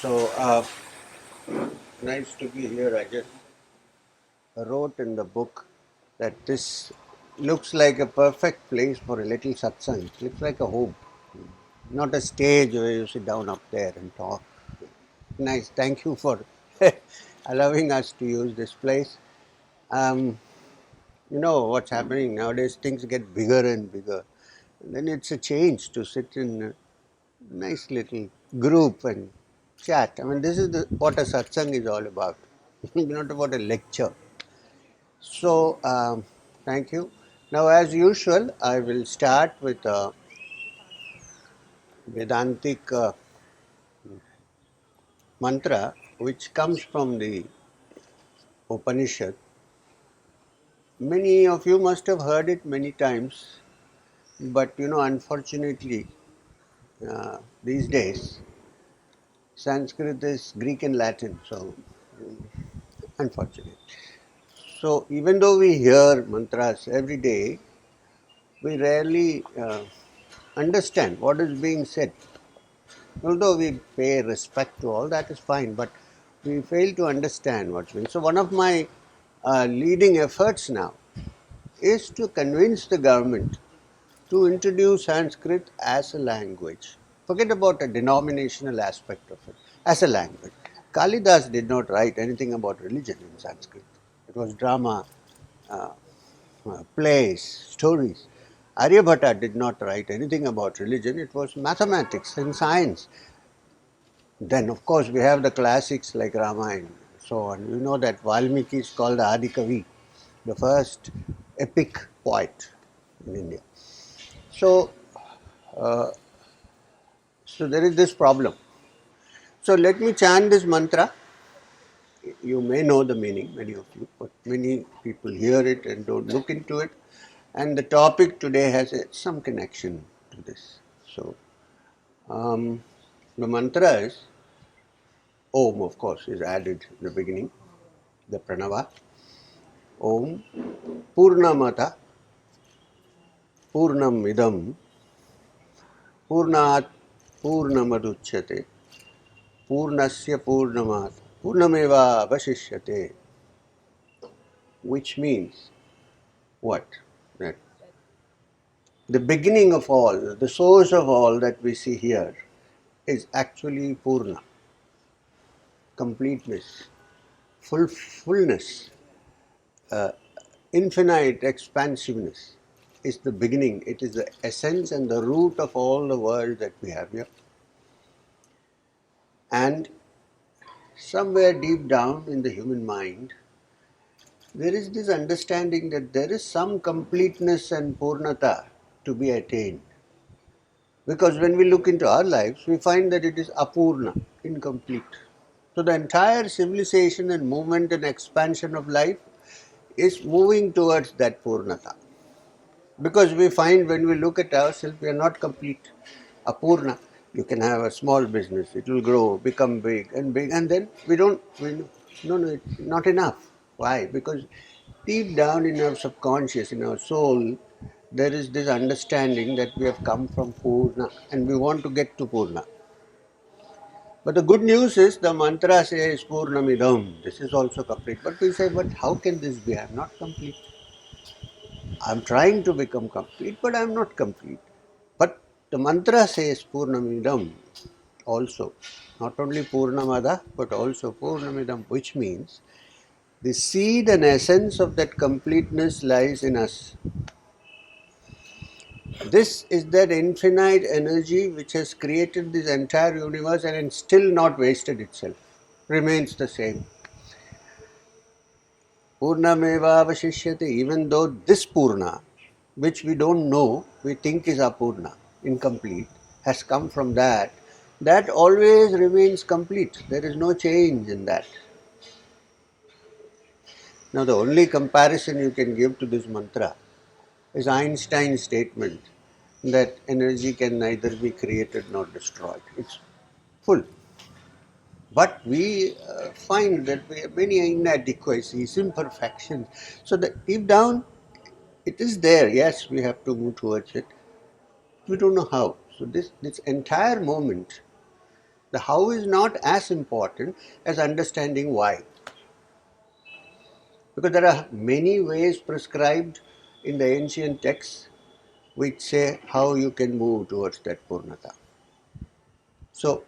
So, nice to be here. I just wrote in the book that this looks like a perfect place for a little satsang. It looks like a home, not a stage where you sit down up there and talk. Nice. Thank you for allowing us to use this place. Um, you know what's happening nowadays, things get bigger and bigger. And then it's a change to sit in a nice little group and chat. I mean, this is what a satsang is all about, not about a lecture. So, thank you. Now, as usual, I will start with a Vedantic mantra which comes from the Upanishad. Many of you must have heard it many times, but unfortunately, these days, Sanskrit is Greek and Latin, so unfortunate. So, even though we hear mantras every day, we rarely understand what is being said. Although we pay respect to all, that is fine, but we fail to understand what's being. So, one of my leading efforts now is to convince the government to introduce Sanskrit as a language. Forget about a denominational aspect of it, as a language. Kalidas did not write anything about religion in Sanskrit. It was drama, uh, plays, stories. Aryabhatta did not write anything about religion, it was mathematics and science. Then, of course, we have the classics like Ramayana, so on. You know that Valmiki is called the Adi Kavi, the first epic poet in India. So, uh, so there is this problem. So let me chant this mantra. You may know the meaning, many of you, but many people hear it and don't look into it. And the topic today has some connection to this. So, the mantra is Om, of course, is added in the beginning, the pranava. Om Purnamata Poornam idam Poornat Poornamaduchyate Poornasya Poornamat Poornameva Vasishyate, which means what? That the beginning of all, the source of all that we see here is actually Poorna, completeness, fullness, infinite expansiveness is the beginning. It is the essence and the root of all the world that we have here. And somewhere deep down in the human mind, there is this understanding that there is some completeness and purnata to be attained. Because when we look into our lives, we find that it is apurna, incomplete. So the entire civilization and movement and expansion of life is moving towards that purnata. Because we find when we look at ourselves, we are not complete. Apurna. You can have a small business, it will grow, become big, and then it's not enough. Why? Because deep down in our subconscious, in our soul, there is this understanding that we have come from Poorna and we want to get to Poorna. But the good news is the mantra says Purnamidam. This is also complete. But we say, but how can this be? I am not complete. I am trying to become complete, but I am not complete. But the mantra says Purnamidam also. Not only Purnamada, but also Purnamidam, which means the seed and essence of that completeness lies in us. This is that infinite energy which has created this entire universe and still not wasted itself, remains the same. Purnameva vashishyate, even though this Purna, which we don't know, we think is Apurna, incomplete, has come from that, that always remains complete. There is no change in that. Now the only comparison you can give to this mantra is Einstein's statement that energy can neither be created nor destroyed. It's full. But we find that we have many inadequacies, imperfections. So that deep down, it is there. Yes, we have to move towards it. We don't know how. So this entire moment The how is not as important as understanding why. Because there are many ways prescribed in the ancient texts which say how you can move towards that Purnata. So,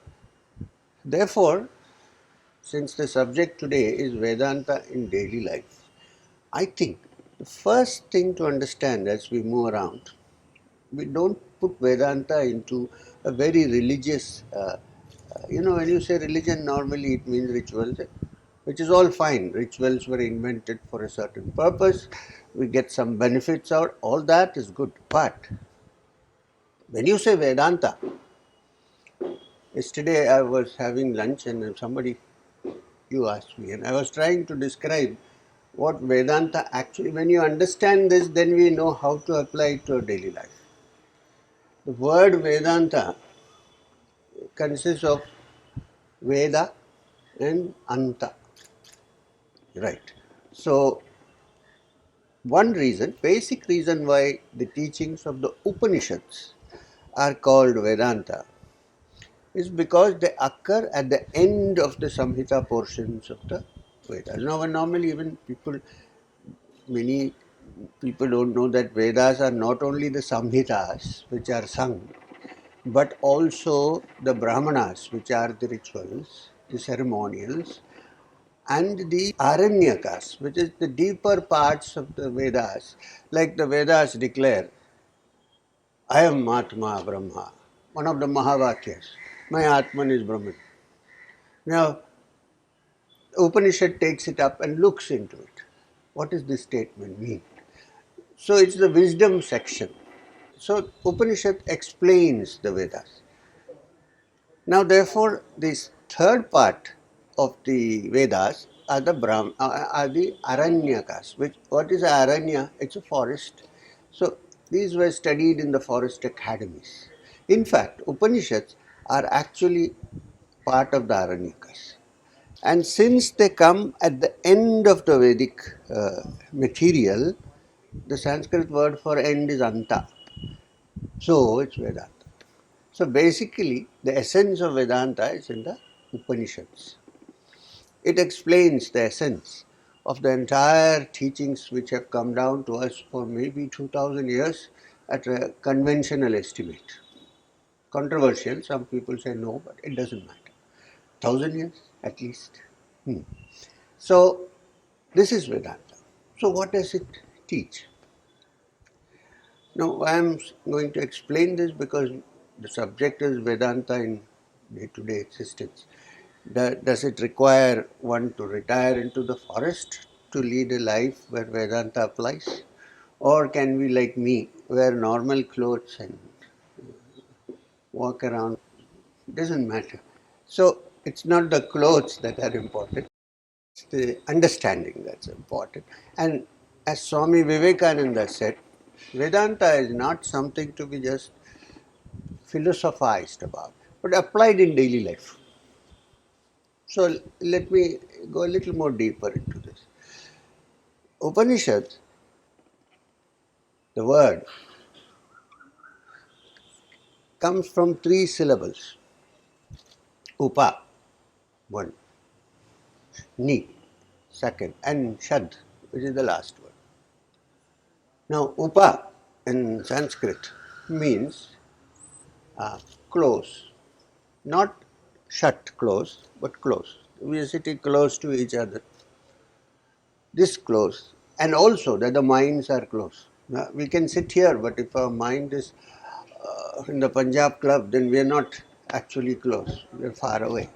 therefore, since the subject today is Vedanta in daily life, I think the first thing to understand as we move around, we don't put Vedanta into a very religious, when you say religion, normally it means rituals, which is all fine. Rituals were invented for a certain purpose. We get some benefits out. All that is good. But when you say Vedanta, yesterday I was having lunch and you asked me, and I was trying to describe what Vedanta actually, when you understand this, then we know how to apply it to our daily life. The word Vedanta consists of Veda and Anta. Right. So, one reason, basic reason why the teachings of the Upanishads are called Vedanta is because they occur at the end of the Samhita portions of the Vedas. Now, normally even many people don't know that Vedas are not only the Samhitas which are sung, but also the Brahmanas, which are the rituals, the ceremonials, and the Aranyakas, which is the deeper parts of the Vedas. Like the Vedas declare, I am Atma Brahma, one of the Mahavakyas. My Atman is Brahman. Now, Upanishad takes it up and looks into it. What does this statement mean? So, it's the wisdom section. So, Upanishad explains the Vedas. Now, therefore, this third part of the Vedas are the Aranyakas. What is Aranya? It's a forest. So, these were studied in the forest academies. In fact, Upanishads are actually part of the Aranyakas. And since they come at the end of the Vedic material, the Sanskrit word for end is Anta. So, it's Vedanta. So basically, the essence of Vedanta is in the Upanishads. It explains the essence of the entire teachings which have come down to us for maybe 2000 years at a conventional estimate. Controversial, some people say no, but it doesn't matter. 1000 years at least. So, this is Vedanta. So, what does it teach? Now, I am going to explain this because the subject is Vedanta in day-to-day existence. Does it require one to retire into the forest to lead a life where Vedanta applies? Or can we, like me, wear normal clothes and walk around? It doesn't matter. So, it's not the clothes that are important, it's the understanding that's important. And as Swami Vivekananda said, Vedanta is not something to be just philosophized about, but applied in daily life. So let me go a little more deeper into this. Upanishad, the word, comes from three syllables. Upa, one, ni, second, and shad, which is the last word. Now, upa in Sanskrit means close, not shut close, but close. We are sitting close to each other. This close, and also that the minds are close. Now, we can sit here, but if our mind is in the Punjab club, then we are not actually close, we are far away.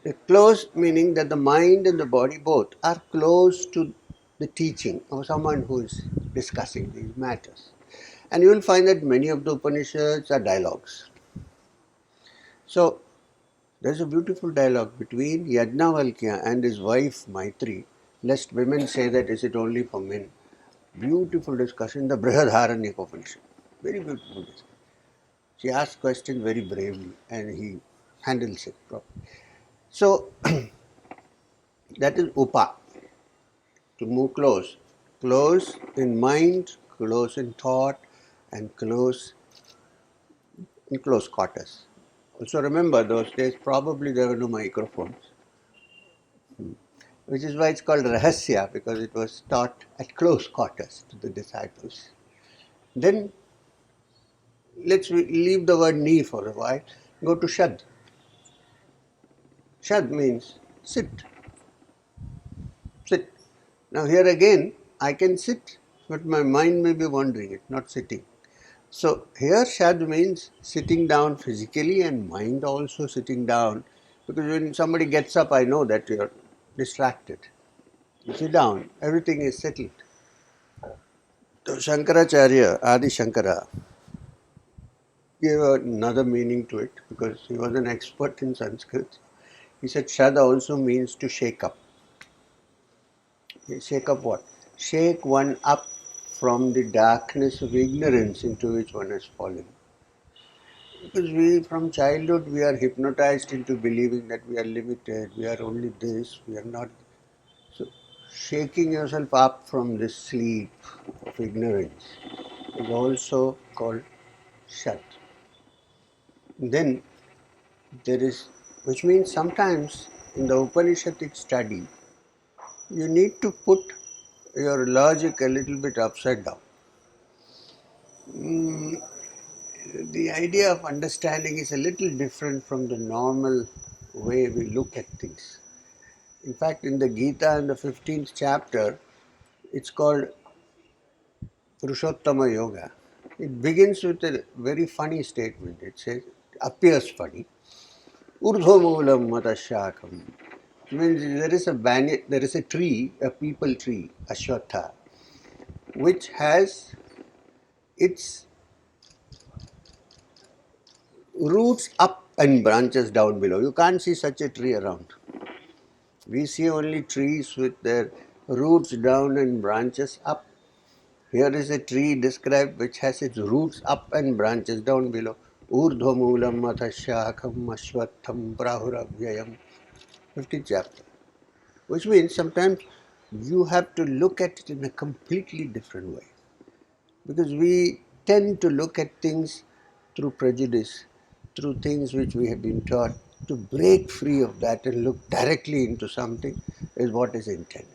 The close meaning that the mind and the body both are close to the teaching of someone who is discussing these matters. And you will find that many of the Upanishads are dialogues. So, there is a beautiful dialogue between Yajnavalkya and his wife Maitri, lest women say that is it only for men. Beautiful discussion, the Brihadharanya Upanishad. Very beautiful discussion. She asks questions very bravely and he handles it properly. So, that is upa, to move close. Close in mind, close in thought, and close in close quarters. Also remember, those days probably there were no microphones, which is why it's called Rahasya, because it was taught at close quarters to the disciples. Then let's leave the word ni for a while, go to Shad. Shad means sit. Sit. Now here again, I can sit, but my mind may be wandering, it's not sitting. So here Shad means sitting down physically and mind also sitting down, because when somebody gets up, I know that you're distracted. You sit down, everything is settled. So Shankaracharya, Adi Shankara, gave another meaning to it because he was an expert in Sanskrit. He said Shad also means to shake up. Shake up what? Shake one up from the darkness of ignorance into which one has fallen. Because we, from childhood, we are hypnotized into believing that we are limited, we are only this, we are not. So, shaking yourself up from this sleep of ignorance is also called Shat. Then there is, which means sometimes in the Upanishadic study, you need to put your logic a little bit upside down. The idea of understanding is a little different from the normal way we look at things. In fact, in the Gita, in the 15th chapter, it's called Purushottama Yoga. It begins with a very funny statement. It says, appears funny, Urdhva Moolam Matashakam. It means there is a tree, a people tree, Ashwatha, which has its roots up and branches down below. You can't see such a tree around. We see only trees with their roots down and branches up. Here is a tree described which has its roots up and branches down below. Urdhva Moolam Matashakam Ashwatham Prahuravyayam. 15th chapter. Which means sometimes you have to look at it in a completely different way. Because we tend to look at things through prejudice, through things which we have been taught. To break free of that and look directly into something is what is intended.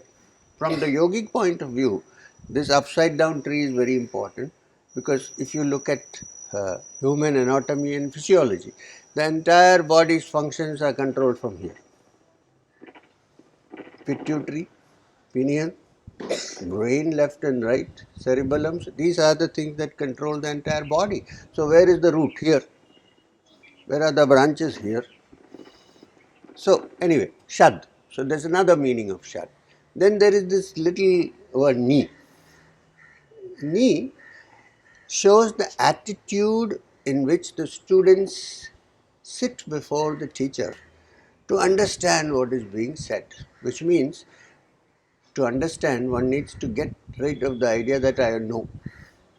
From the yogic point of view, this upside down tree is very important, because if you look at human anatomy and physiology, the entire body's functions are controlled from here. Pituitary, pineal, brain left and right, cerebellum, these are the things that control the entire body. So where is the root? Here. Where are the branches? Here. So anyway, Shad. So there's another meaning of Shad. Then there is this little word Ni. Ni shows the attitude in which the students sit before the teacher to understand what is being said, which means to understand one needs to get rid of the idea that I know.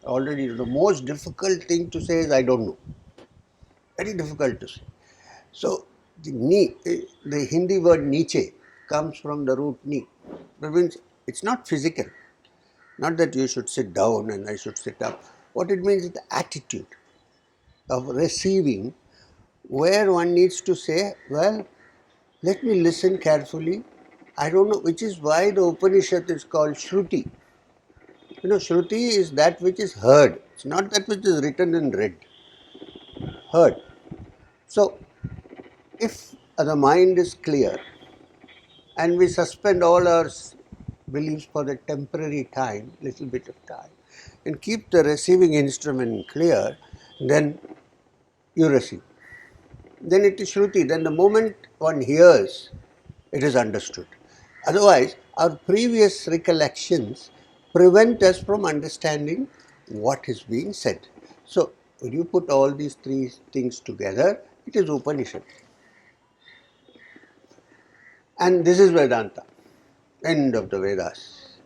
Already the most difficult thing to say is I don't know. Very difficult to say. So the Hindi word niche comes from the root ni. That means it's not physical. Not that you should sit down and I should sit up. What it means is the attitude of receiving, where one needs to say, well, let me listen carefully. I don't know, which is why the Upanishad is called Shruti. You know, Shruti is that which is heard. It's not that which is written and read. Heard. So, if the mind is clear and we suspend all our beliefs for the temporary time, little bit of time, and keep the receiving instrument clear, then you receive. Then it is Shruti. Then the moment one hears, it is understood. Otherwise, our previous recollections prevent us from understanding what is being said. So, when you put all these three things together, it is Upanishad. And this is Vedanta, end of the Vedas.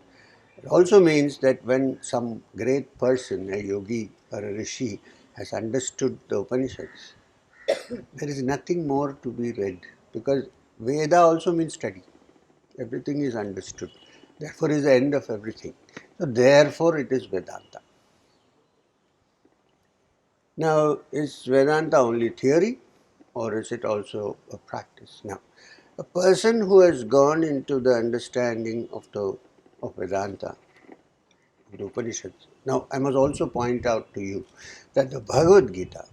It also means that when some great person, a yogi or a rishi, has understood the Upanishads, there is nothing more to be read, because Veda also means study. Everything is understood. Therefore is the end of everything. So therefore it is Vedanta. Now, is Vedanta only theory? or is it also a practice? Now, a person who has gone into the understanding of Vedanta, the Upanishads. Now, I must also point out to you that the Bhagavad Gita,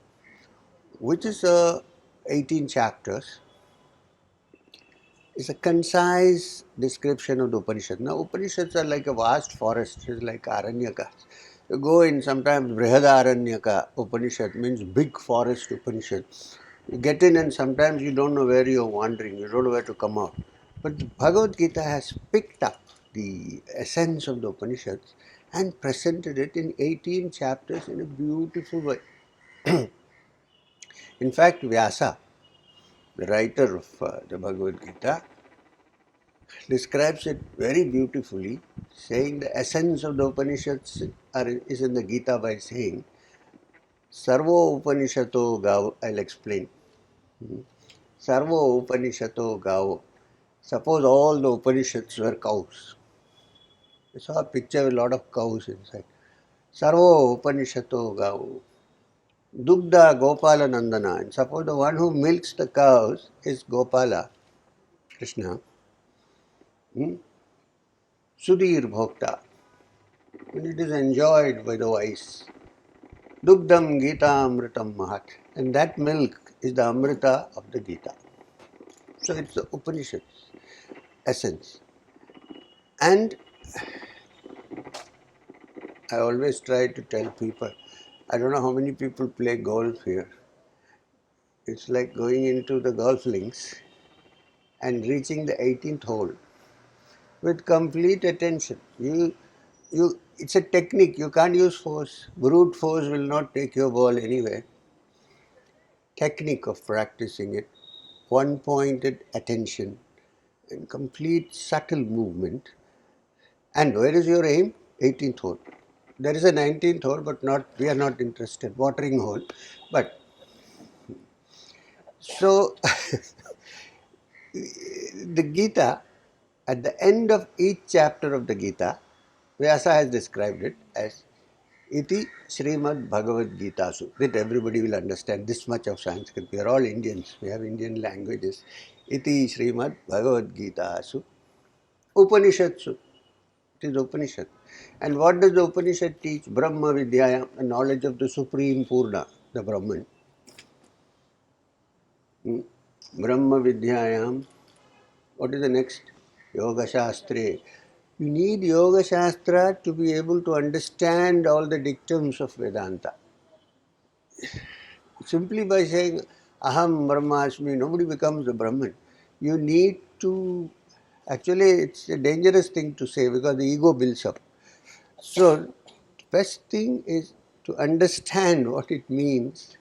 which is 18 chapters, is a concise description of the Upanishads. Now, Upanishads are like a vast forest, it's like Aranyakas. You go in sometimes Brihadaranyaka Upanishad means big forest Upanishad. You get in and sometimes you don't know where you're wandering, you don't know where to come out. But the Bhagavad Gita has picked up the essence of the Upanishads and presented it in 18 chapters in a beautiful way. In fact, Vyasa, the writer of the Bhagavad Gita, describes it very beautifully, saying the essence of the Upanishads is in the Gita by saying, Sarvo Upanishato Gavo, I'll explain. Sarvo Upanishato Gavo. Suppose all the Upanishads were cows. I saw a picture with a lot of cows inside. Sarvo Upanishato Gavo. Dugdha Gopala Nandana. And suppose the one who milks the cows is Gopala, Krishna. Sudhir Bhokta. And it is enjoyed by the wise. Dugdham Gita Amritam Mahat. And that milk is the Amrita of the Gita. So it's the Upanishads essence. And I always try to tell people, I don't know how many people play golf here. It's like going into the golf links and reaching the 18th hole with complete attention. It's a technique, you can't use force. Brute force will not take your ball anywhere. Technique of practicing it, one-pointed attention and complete subtle movement. And where is your aim? 18th hole. There is a 19th hole, but we are not interested. Watering hole. But so the Gita, at the end of each chapter of the Gita, Vyasa has described it as Iti Srimad Bhagavad Gita Su. That everybody will understand this much of Sanskrit. We are all Indians. We have Indian languages. Iti Srimad Bhagavad Gita Su. Upanishads. It is Upanishad. And what does the Upanishad teach? Brahma Vidyaya, the knowledge of the Supreme Poorna, the Brahman. Brahma Vidyayam. What is the next? Yoga Shastre. You need Yoga Shastra to be able to understand all the dictums of Vedanta. Simply by saying Aham Brahmasmi, nobody becomes a Brahman. You need to, actually it's a dangerous thing to say because the ego builds up. So, best thing is to understand what it means,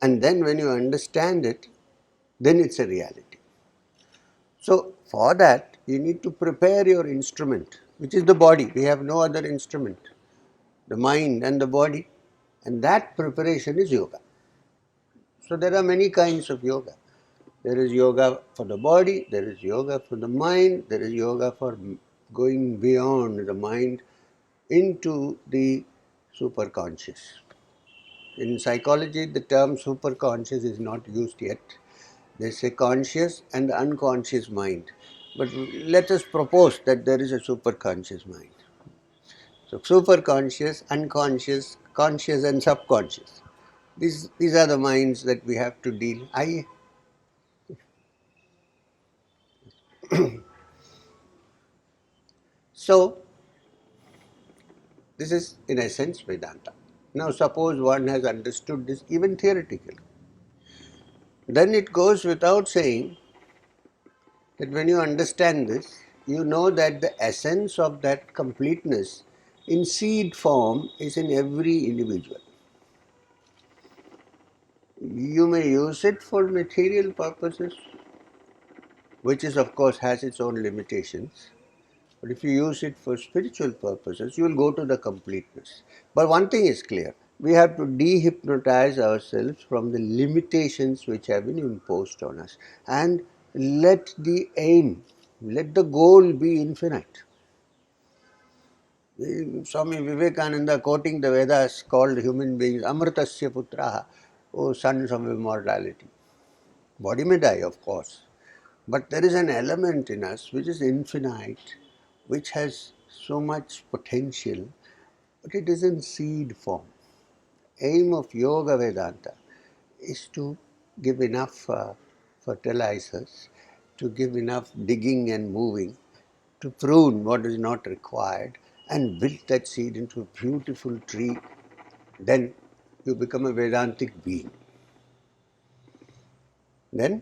and then when you understand it, then it's a reality. So, for that, you need to prepare your instrument, which is the body. We have no other instrument, the mind and the body, and that preparation is yoga. So, there are many kinds of yoga. There is yoga for the body, there is yoga for the mind, there is yoga for going beyond the mind into the superconscious. In psychology, the term superconscious is not used yet. They say conscious and unconscious mind. But let us propose that there is a superconscious mind. So superconscious, unconscious, conscious and subconscious. These are the minds that we have to deal. So this is in essence Vedanta. Now suppose one has understood this even theoretically. Then it goes without saying that when you understand this, you know that the essence of that completeness in seed form is in every individual. You may use it for material purposes, which is of course has its own limitations. But if you use it for spiritual purposes, you will go to the completeness. But one thing is clear, we have to dehypnotize ourselves from the limitations which have been imposed on us and let the aim, let the goal be infinite. Swami Vivekananda, quoting the Vedas, called human beings Amritasya Putraha. oh, sons of immortality. Body may die, of course, but there is an element in us which is infinite, which has so much potential, but it is in seed form. Aim of Yoga Vedanta is to give enough fertilizers, to give enough digging and moving, to prune what is not required, and build that seed into a beautiful tree. Then you become a Vedantic being. Then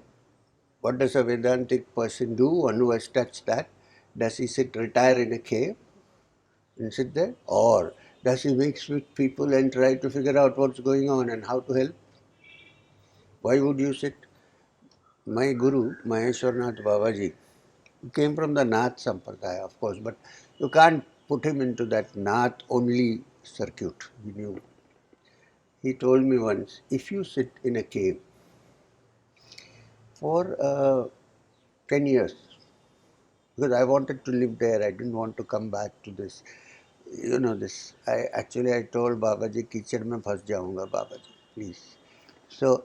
what does a Vedantic person do? One who has touched that, does he retire in a cave and sit there? Or does he mix with people and try to figure out what's going on and how to help? Why would you sit? My Guru, Maheshwarnath Babaji, came from the Nath Sampradaya, of course, but you can't put him into that Nath only circuit. He knew. He told me once, if you sit in a cave for 10 years, because I wanted to live there, I didn't want to come back to this, this. I told Babaji, kitchen mein phas jaunga, Babaji, please. So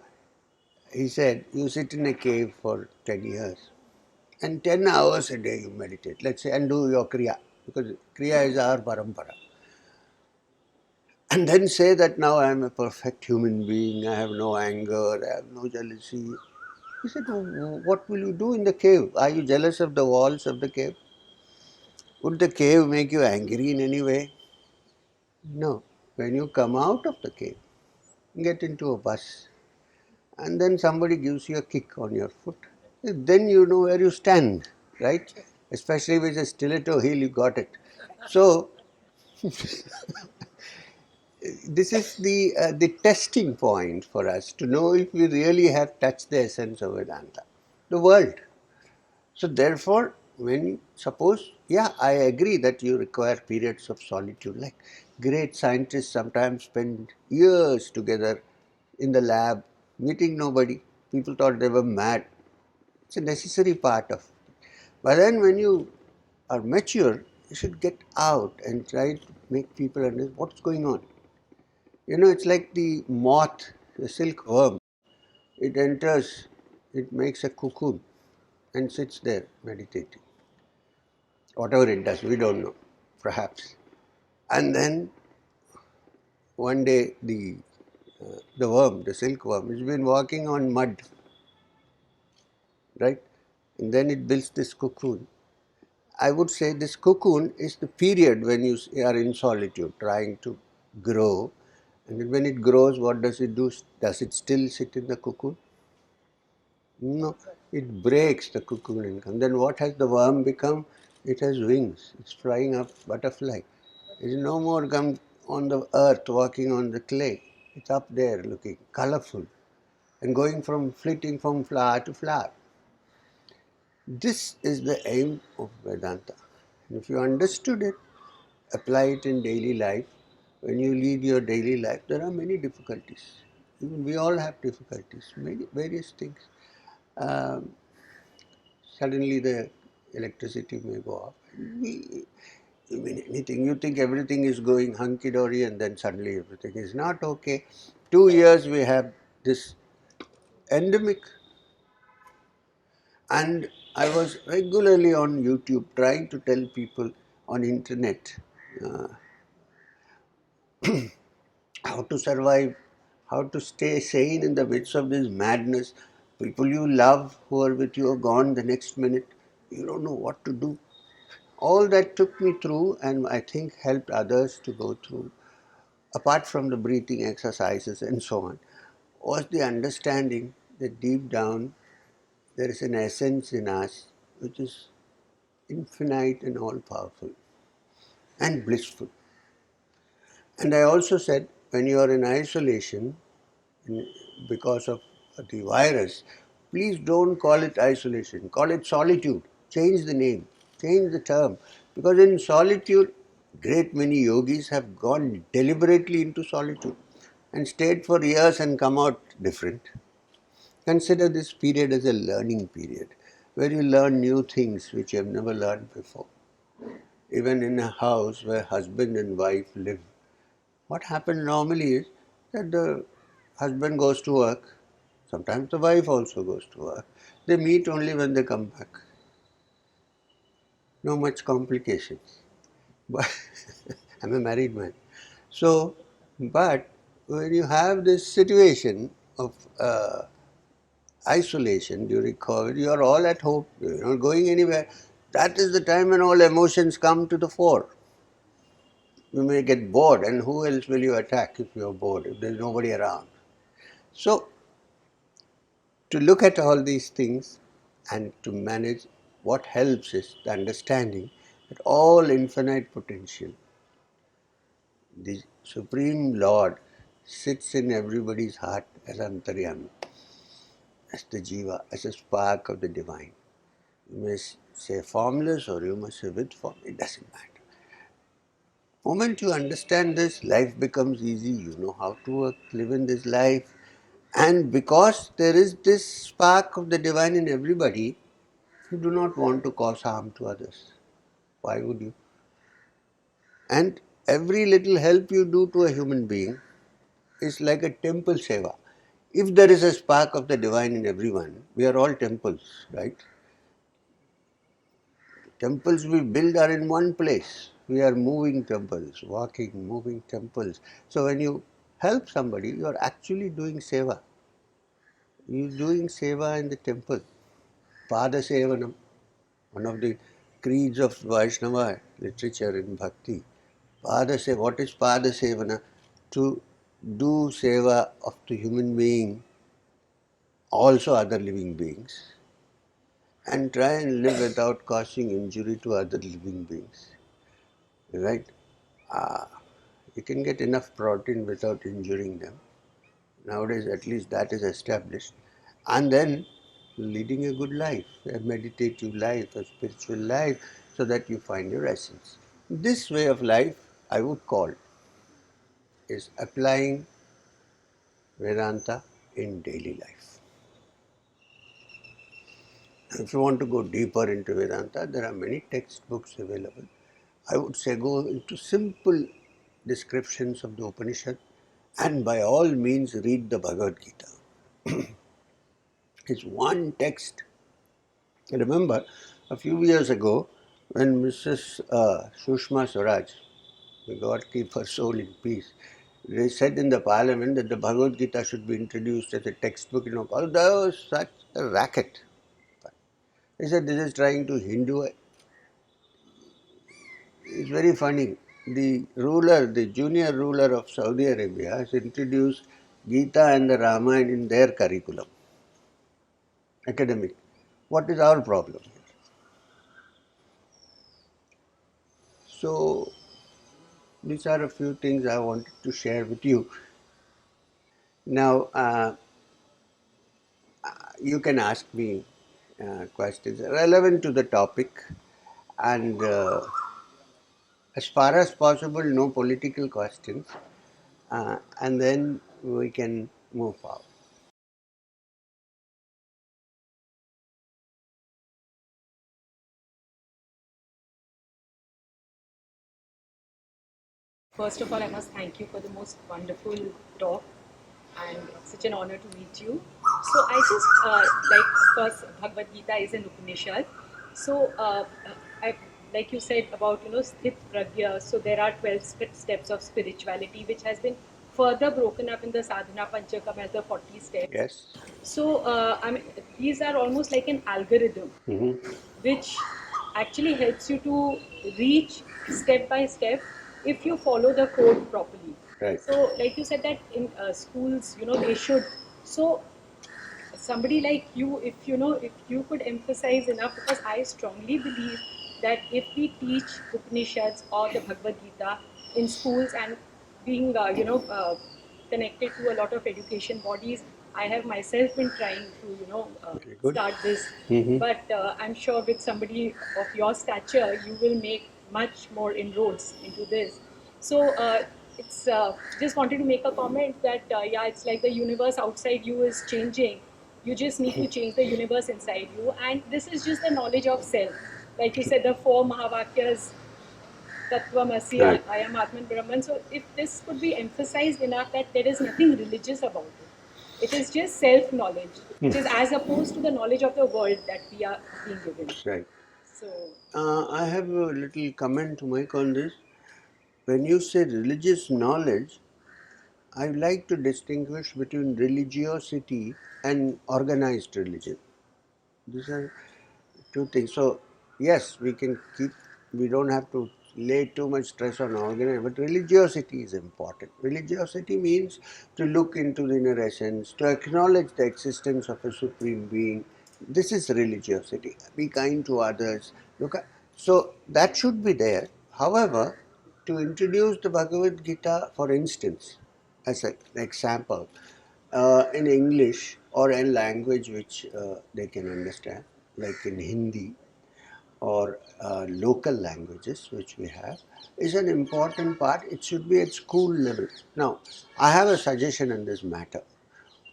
he said, you sit in a cave for 10 years and 10 hours a day you meditate, let's say, and do your Kriya, because Kriya is our parampara. And then say that now I am a perfect human being, I have no anger, I have no jealousy. He said, what will you do in the cave? Are you jealous of the walls of the cave? Would the cave make you angry in any way? No. When you come out of the cave, get into a bus, and then somebody gives you a kick on your foot, then you know where you stand, right? Especially with a stiletto heel, you got it. So, this is the testing point for us to know if we really have touched the essence of Vedanta, the world. So therefore, suppose, I agree that you require periods of solitude. Like great scientists sometimes spend years together in the lab, meeting nobody. People thought they were mad. It's a necessary part of it. But then when you are mature, you should get out and try to make people understand what's going on. It's like the moth, the silkworm. It enters, it makes a cocoon and sits there meditating. Whatever it does, we don't know, perhaps. And then one day the worm, the silkworm, has been walking on mud, right? And then it builds this cocoon. I would say this cocoon is the period when you are in solitude, trying to grow. And when it grows, what does it do? Does it still sit in the cocoon? No, it breaks the cocoon and comes. Then what has the worm become? It has wings. It's flying up, butterfly. It is no more come on the earth walking on the clay. It's up there looking colorful and going from flitting from flower to flower. This is the aim of Vedanta. And if you understood it, apply it in daily life. When you lead your daily life, there are many difficulties. Even we all have difficulties, many various things. Um, Suddenly the electricity may go off. You mean anything, you think everything is going hunky-dory and then suddenly everything is not okay. 2 years we have this endemic, and I was regularly on YouTube trying to tell people on internet uh, how to survive, how to stay sane in the midst of this madness. People you love who are with you are gone the next minute. You don't know what to do. All that took me through, and I think helped others to go through, apart from the breathing exercises and so on, was the understanding that deep down there is an essence in us which is infinite and all powerful and blissful. And I also said, when you are in isolation because of the virus, please don't call it isolation, call it solitude. Change the name, change the term. Because in solitude, great many yogis have gone deliberately into solitude and stayed for years and come out different. Consider this period as a learning period where you learn new things which you have never learned before. Even in a house where husband and wife live, what happens normally is that the husband goes to work, sometimes the wife also goes to work. They meet only when they come back. No much complications. But I'm a married man. So, but when you have this situation of isolation during COVID, you are all at home, you're not going anywhere. That is the time when all emotions come to the fore. You may get bored, and who else will you attack if you're bored, if there's nobody around? So, to look at all these things and to manage, what helps is the understanding that all infinite potential, the Supreme Lord, sits in everybody's heart as Antaryami, as the Jiva, as a spark of the divine. You may say formless or you must say with form, it doesn't matter. The moment you understand this, life becomes easy, you know how to work, live in this life. And because there is this spark of the divine in everybody, you do not want to cause harm to others. Why would you? And every little help you do to a human being is like a temple seva. If there is a spark of the divine in everyone, we are all temples, right? Temples we build are in one place. We are moving temples, walking, moving temples. So when you help somebody, you are actually doing seva. You are doing seva in the temple. Pada sevanam, one of the creeds of Vaishnava literature in Bhakti. What is Pada Sevana? To do seva of the human being, also other living beings, and try and live without causing injury to other living beings. Right? You can get enough protein without injuring them. Nowadays, at least that is established. And then leading a good life, a meditative life, a spiritual life, so that you find your essence. This way of life, I would call, is applying Vedanta in daily life. If you want to go deeper into Vedanta, there are many textbooks available. I would say go into simple descriptions of the Upanishad, and by all means read the Bhagavad Gita. It's one text. I remember a few years ago when Mrs. Sushma Swaraj, may God keep her soul in peace, they said in the parliament that the Bhagavad Gita should be introduced as a textbook. That was such a racket. They said this is trying to Hindu. It's very funny. The ruler, the junior ruler of Saudi Arabia has introduced Gita and the Ramayana in their curriculum, academic. What is our problem? So, these are a few things I wanted to share with you. Now, you can ask me questions relevant to the topic, and as far as possible, no political questions, and then we can move forward. First of all, I must thank you for the most wonderful talk, and it's such an honor to meet you. So I just like, of course, Bhagavad Gita is an Upanishad. So I, like you said about sthit pragya. So there are 12 steps of spirituality, which has been further broken up in the sadhana panchakam as the 40 steps. Yes. So I mean, these are almost like an algorithm, which actually helps you to reach step by step if you follow the code properly. Right. So, like you said that in schools, they should. So, somebody like you, if you could emphasize enough, because I strongly believe that if we teach Upanishads or the Bhagavad Gita in schools, and being connected to a lot of education bodies, I have myself been trying to start this. But I'm sure with somebody of your stature, you will make much more inroads into this. So it's just wanted to make a comment that yeah, it's like the universe outside you is changing. You just need to change the universe inside you, and this is just the knowledge of self. Like you said, the four Mahavakyas, Tattvamasi, Right. I am Atman Brahman. So if this could be emphasized enough that there is nothing religious about it. It is just self-knowledge. It is as opposed to the knowledge of the world that we are being given. Right. So, I have a little comment to make on this. When you say religious knowledge, I like to distinguish between religiosity and organized religion. These are two things. So, yes, we don't have to lay too much stress on organized, but religiosity is important. Religiosity means to look into the inner essence, to acknowledge the existence of a supreme being. This is religiosity. Be kind to others. So that should be there. However, to introduce the Bhagavad Gita, for instance, as an example, in English or in language which they can understand, like in Hindi or local languages which we have, is an important part. It should be at school level. Now, I have a suggestion on this matter,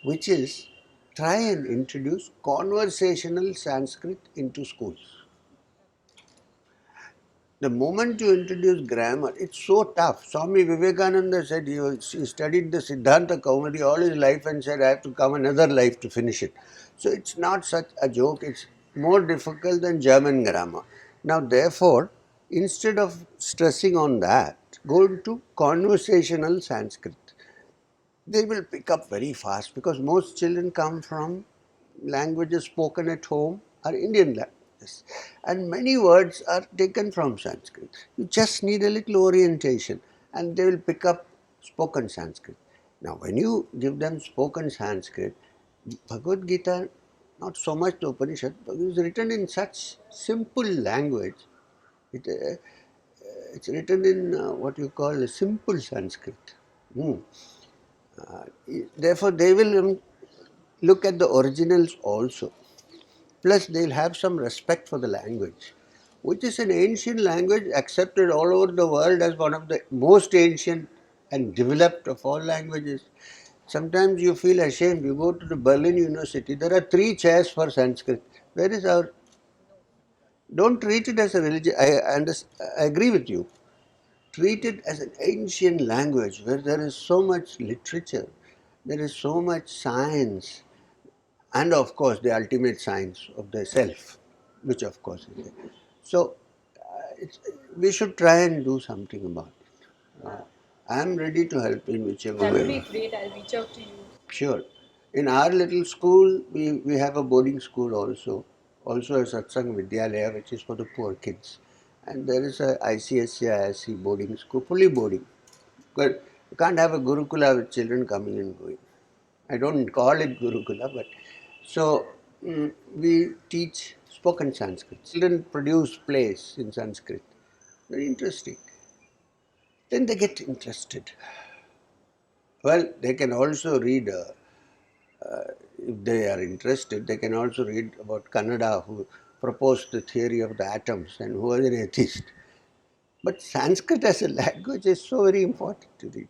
which is try and introduce conversational Sanskrit into schools. The moment you introduce grammar, it's so tough. Swami Vivekananda said he studied the Siddhanta Kaumadi all his life and said, I have to come another life to finish it. So it's not such a joke, it's more difficult than German grammar. Now, therefore, instead of stressing on that, go into conversational Sanskrit. They will pick up very fast because most children come from languages spoken at home are Indian languages, and many words are taken from Sanskrit. You just need a little orientation and they will pick up spoken Sanskrit. Now, when you give them spoken Sanskrit, Bhagavad Gita, not so much the Upanishad, but it is written in such simple language. It's written in what you call a simple Sanskrit. Hmm. Therefore, they will look at the originals also. Plus, they'll have some respect for the language, which is an ancient language accepted all over the world as one of the most ancient and developed of all languages. Sometimes you feel ashamed. You go to the Berlin University, there are 3 chairs for Sanskrit. Where is our. Don't treat it as a religion. I agree with you. Treat it as an ancient language where there is so much literature, there is so much science, and of course the ultimate science of the self, which of course is there. So we should try and do something about it. I am ready to help in whichever that would be way. great. I'll reach out to you. Sure. In our little school, we have a boarding school also a Satsang Vidyalaya, which is for the poor kids. And there is a ICSC boarding school, fully boarding. But you can't have a Gurukula with children coming and going. I don't call it Gurukula, but so we teach spoken Sanskrit. Children produce plays in Sanskrit. Very interesting. Then they get interested. Well, they can also read, if they are interested, they can also read about Kannada, who proposed the theory of the atoms and who was an atheist. But Sanskrit as a language is so very important to read.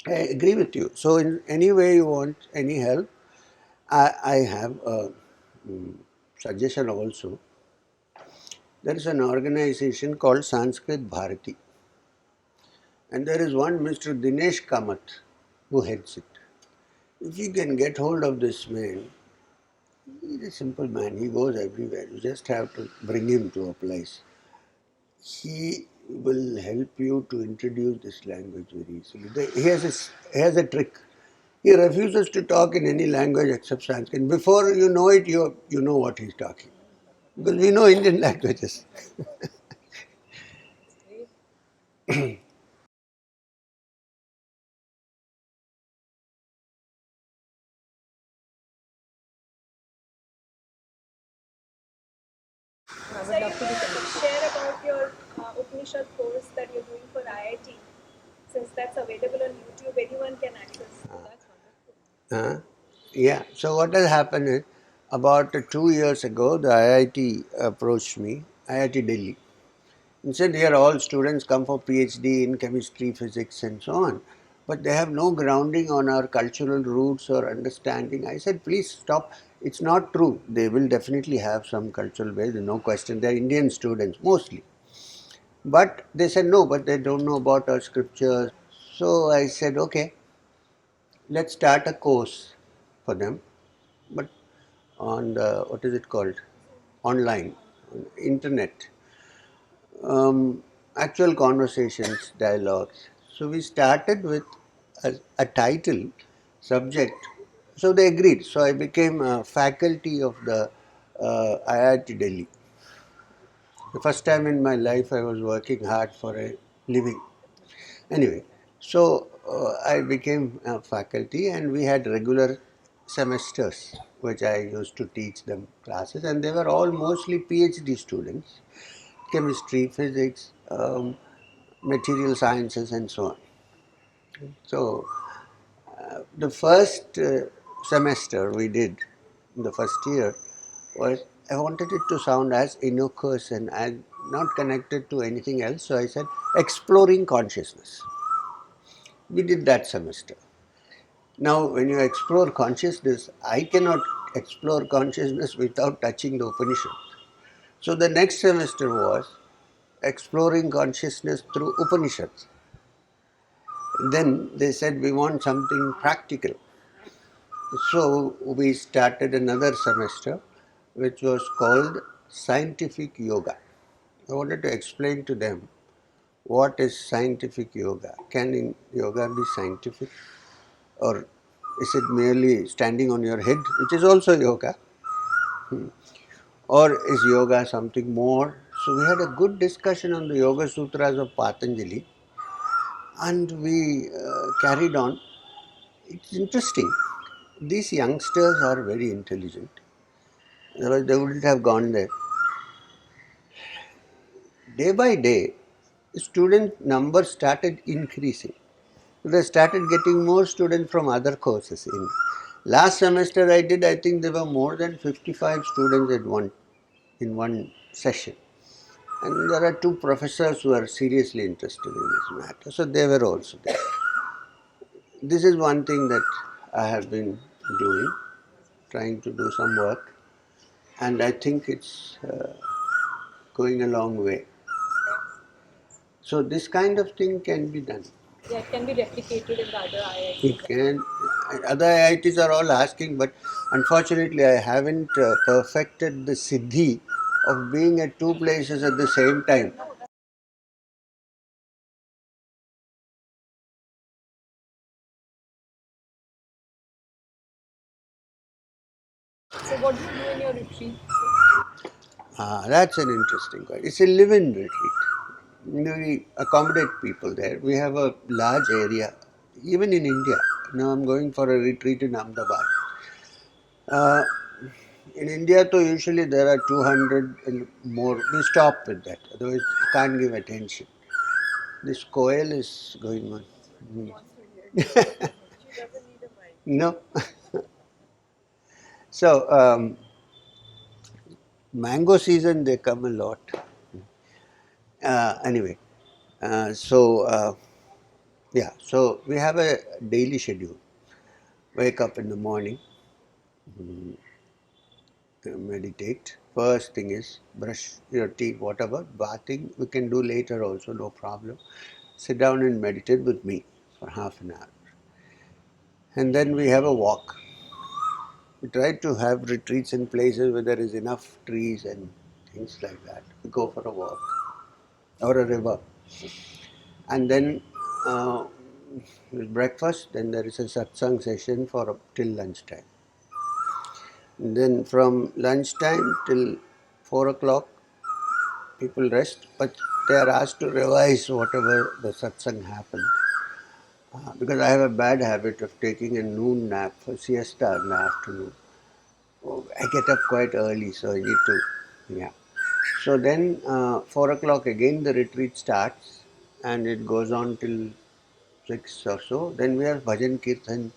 I agree with you. So, in any way you want any help, I have a suggestion also. There is an organization called Sanskrit Bharati, and there is one Mr. Dinesh Kamath who heads it. If you can get hold of this man, he's a simple man, he goes everywhere. You just have to bring him to a place. He will help you to introduce this language very easily. He has a trick. He refuses to talk in any language except Sanskrit. Before you know it, you know what he's talking. Because we know Indian languages. I would love to be connected. Share about your Upanishad course that you're doing for IIT, since that's available on YouTube, anyone can access. So that's wonderful. Yeah, so what has happened is about 2 years ago, the IIT approached me, IIT Delhi, and said, here all students come for PhD in chemistry, physics, and so on, but they have no grounding on our cultural roots or understanding. I said, please stop. It's not true. They will definitely have some cultural base, no question. They're Indian students mostly. But they said, no, but they don't know about our scriptures. So I said, okay, let's start a course for them, but on the, what is it called, online, on internet, actual conversations, dialogues. So we started with a title, subject. So they agreed. So I became a faculty of the IIT Delhi. The first time in my life I was working hard for a living. Anyway, so I became a faculty, and we had regular semesters which I used to teach them classes, and they were all mostly PhD students, chemistry, physics, material sciences, and so on. So the first semester we did in the first year was, I wanted it to sound as innocuous and as not connected to anything else, so I said exploring consciousness. We did that semester. Now, when you explore consciousness, I cannot explore consciousness without touching the Upanishads. So the next semester was exploring consciousness through Upanishads. Then they said we want something practical. So we started another semester which was called scientific yoga. I wanted to explain to them what is scientific yoga. Can yoga be scientific, or is it merely standing on your head, which is also yoga? Or is yoga something more? So we had a good discussion on the Yoga Sutras of Patanjali, and we carried on. It's interesting. These youngsters are very intelligent. Otherwise, they wouldn't have gone there. Day by day, student numbers started increasing. They started getting more students from other courses. In last semester I did, I think there were more than 55 students in one session. And there are two professors who are seriously interested in this matter, so they were also there. This is one thing that I have been doing, trying to do some work, and I think it's going a long way. So this kind of thing can be done. Yeah, it can be replicated in the other IITs. It can. Other IITs are all asking, but unfortunately I haven't perfected the siddhi of being at two places at the same time. So what do you do in your retreat? That's an interesting question. It's a live-in retreat. We accommodate people there. We have a large area, even in India. Now I'm going for a retreat in Ahmedabad. Uh, in India, though, usually there are 200 and more. We stop with that, otherwise you can't give attention. This coil is going on. No. So, mango season, they come a lot. Anyway, yeah, so we have a daily schedule. Wake up in the morning, meditate. First thing is brush your teeth, whatever, bathing we can do later also, no problem. Sit down and meditate with me for half an hour. And then we have a walk. We try to have retreats in places where there is enough trees and things like that. We go for a walk or a river. And then breakfast, then there is a satsang session for till lunchtime. Then from lunchtime till 4 o'clock, people rest, but they are asked to revise whatever the satsang happened. Because I have a bad habit of taking a noon nap for siesta in the afternoon. Oh, I get up quite early, so I need to, yeah. So then 4 o'clock again the retreat starts, and it goes on till 6 or so. Then we have bhajan kirtan,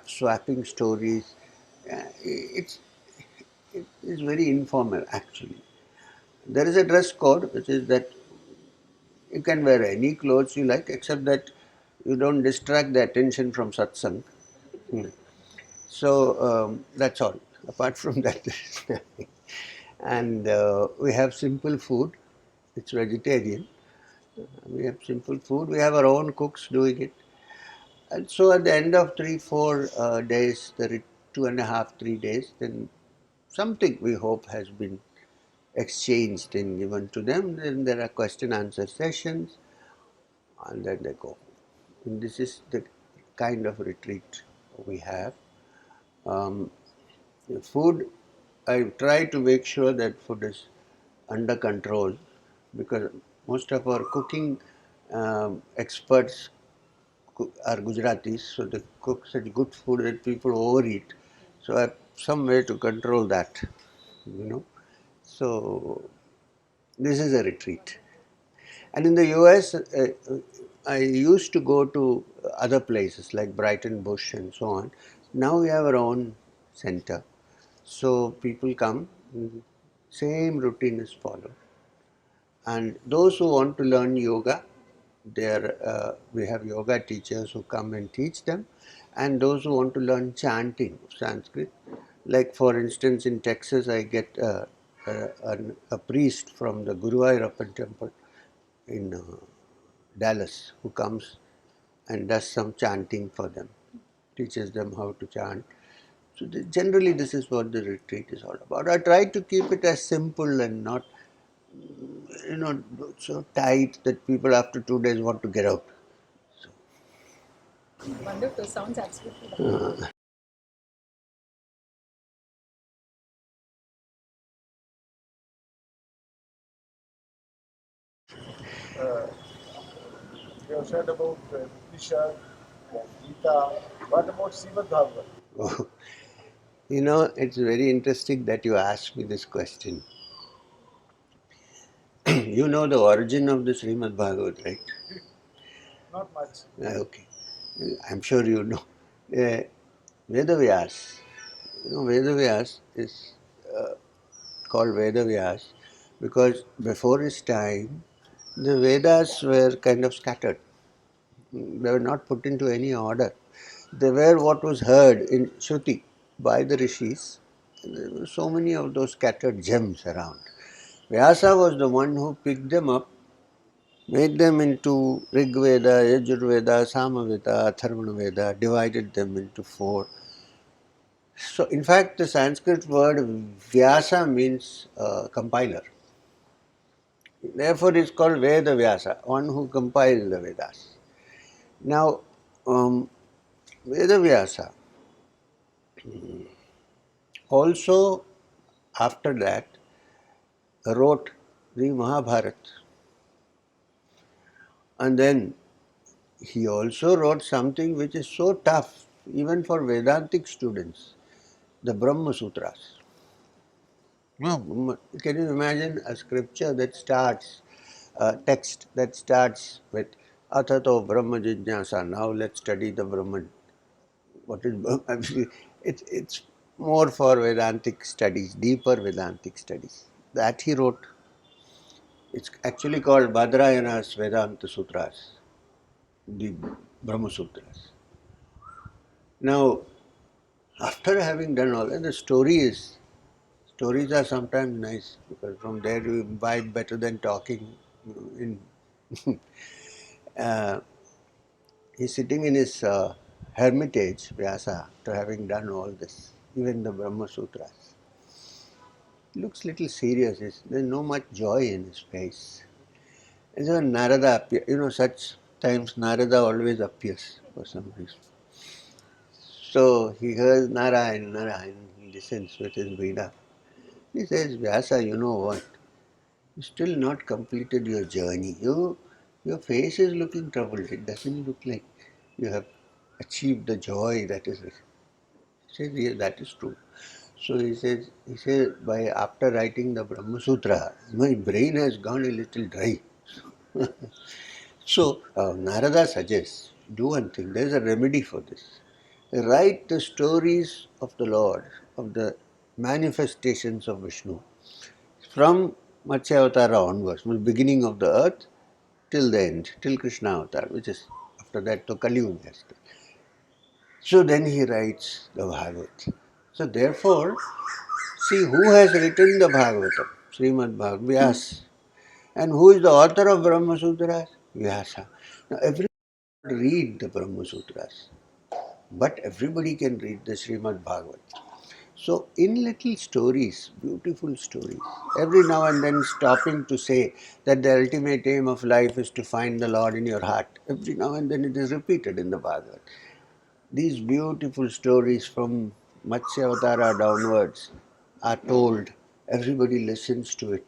swapping stories. It's it is very informal actually. There is a dress code, which is that you can wear any clothes you like, except that you don't distract the attention from satsang. Hmm. So that's all. Apart from that, there is nothing. And we have simple food. It's vegetarian. We have simple food. We have our own cooks doing it. And so at the end of 3-4 days, 2.5, 3 days, then something we hope has been exchanged and given to them. Then there are question answer sessions, and then they go. And this is the kind of retreat we have. Food, I try to make sure that food is under control, because most of our cooking experts are Gujaratis, so they cook such good food that people overeat. So I have some way to control that, you know. So this is a retreat. And in the US, I used to go to other places like Brighton Bush and so on. Now we have our own center. So people come, same routine is followed. And those who want to learn yoga, we have yoga teachers who come and teach them. And those who want to learn chanting of Sanskrit, like for instance in Texas, I get a priest from the Guruvayurappan temple in Dallas who comes and does some chanting for them, teaches them how to chant. So generally this is what the retreat is all about. I try to keep it as simple and not, so tight that people after 2 days want to get out. Wonderful. Sounds absolutely wonderful. You have said about Upanishad, Gita. What about Srimad Bhagavatam? It's very interesting that you asked me this question. You know the origin of the Srimad Bhagavatam, right? Not much. Okay. I'm sure you know. Vedavyas. Vedavyas is called Vedavyas because before his time, the Vedas were kind of scattered. They were not put into any order. They were what was heard in Shruti by the rishis. There were so many of those scattered gems around. Vyasa was the one who picked them up, made them into Rig Veda, Yajurveda, Samaveda, Atharvana Veda, divided them into four. So, in fact, the Sanskrit word Vyasa means compiler. Therefore, it's called Veda Vyasa, one who compiled the Vedas. Now, Veda Vyasa also, after that, wrote the Mahabharata. And then he also wrote something which is so tough, even for Vedantic students, the Brahmasutras. No, can you imagine a scripture that starts, a text that starts with Athato Brahma Jijnasa, now let's study the Brahman. What is it's more for Vedantic studies, deeper Vedantic studies. That he wrote. It's actually called Badrayana's Vedanta Sutras, the Brahmasutras. Now, after having done all that, the stories are sometimes nice because from there you imbibe better than talking. In he's sitting in his hermitage, Vyasa, after having done all this, even the Brahma Sutras. He looks little serious. There's no much joy in his face. And so Narada appears. Such times Narada always appears for some reason. So he hears Narayan, Narayan, he listens with his Veena. He says, Vyasa, you know what? You still not completed your journey. Your face is looking troubled. It doesn't look like you have achieved the joy that is. He says, yes, that is true. So he says, by after writing the Brahma Sutra, my brain has gone a little dry. So Narada suggests, do one thing, there is a remedy for this. Write the stories of the Lord, of the manifestations of Vishnu, from Matsya Avatara onwards, from the beginning of the earth till the end, till Krishna Avatar, which is after that to Kali Yuga. So then he writes the Bhagavad. So therefore, see who has written the Bhagavatam, Srimad Bhagavatam, Vyasa. And who is the author of Brahma Sutras? Vyasa. Now read the Brahmasutras, but everybody can read the Srimad Bhagavatam. So, in little stories, beautiful stories, every now and then stopping to say that the ultimate aim of life is to find the Lord in your heart, every now and then it is repeated in the Bhagavad. These beautiful stories from Matsyavatara downwards are told, everybody listens to it.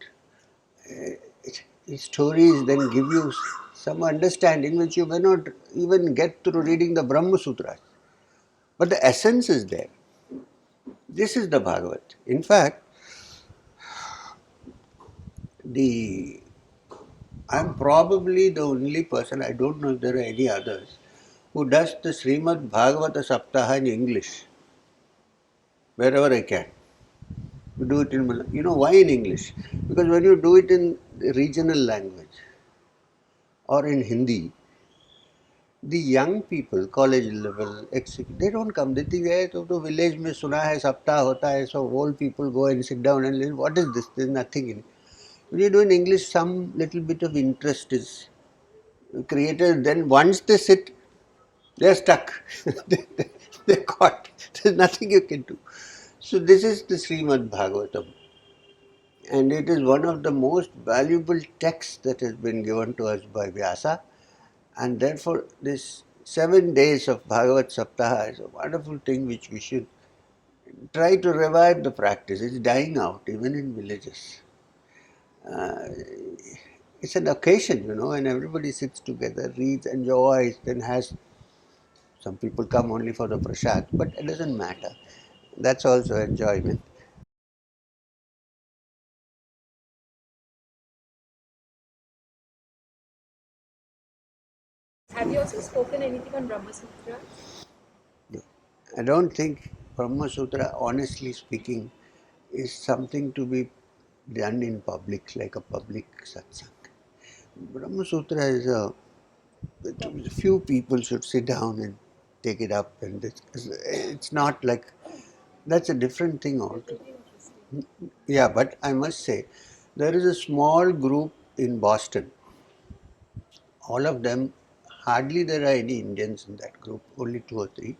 Stories then give you some understanding which you may not even get through reading the Brahmasutras. But the essence is there. This is the Bhagavat. In fact, the I'm probably the only person, I don't know if there are any others, who does the Srimad Bhagavata Saptaha in English, wherever I can. You do it in, why in English? Because when you do it in the regional language or in Hindi, the young people, college level, they don't come. They think, hey, to village mein suna hai, saptah hota hai, so old people go and sit down and listen. What is this? There's nothing in it. When you do in English, some little bit of interest is created. Then once they sit, they're stuck. They're caught. There's nothing you can do. So this is the Srimad Bhagavatam. And it is one of the most valuable texts that has been given to us by Vyasa. And therefore, this 7 days of Bhagavad Saptaha is a wonderful thing which we should try to revive the practice. It's dying out, even in villages. Uh, it's an occasion, and everybody sits together, reads, enjoys, then has some people come only for the prasad, but it doesn't matter. That's also enjoyment. Have you also spoken anything on Brahmasutra? I don't think Brahma Sutra, honestly speaking, is something to be done in public, like a public satsang. Brahma Sutra is a few people should sit down and take it up, and it's not like that's a different thing altogether. Very interesting. Yeah, but I must say, there is a small group in Boston. All of them, hardly there are any Indians in that group, only two or three,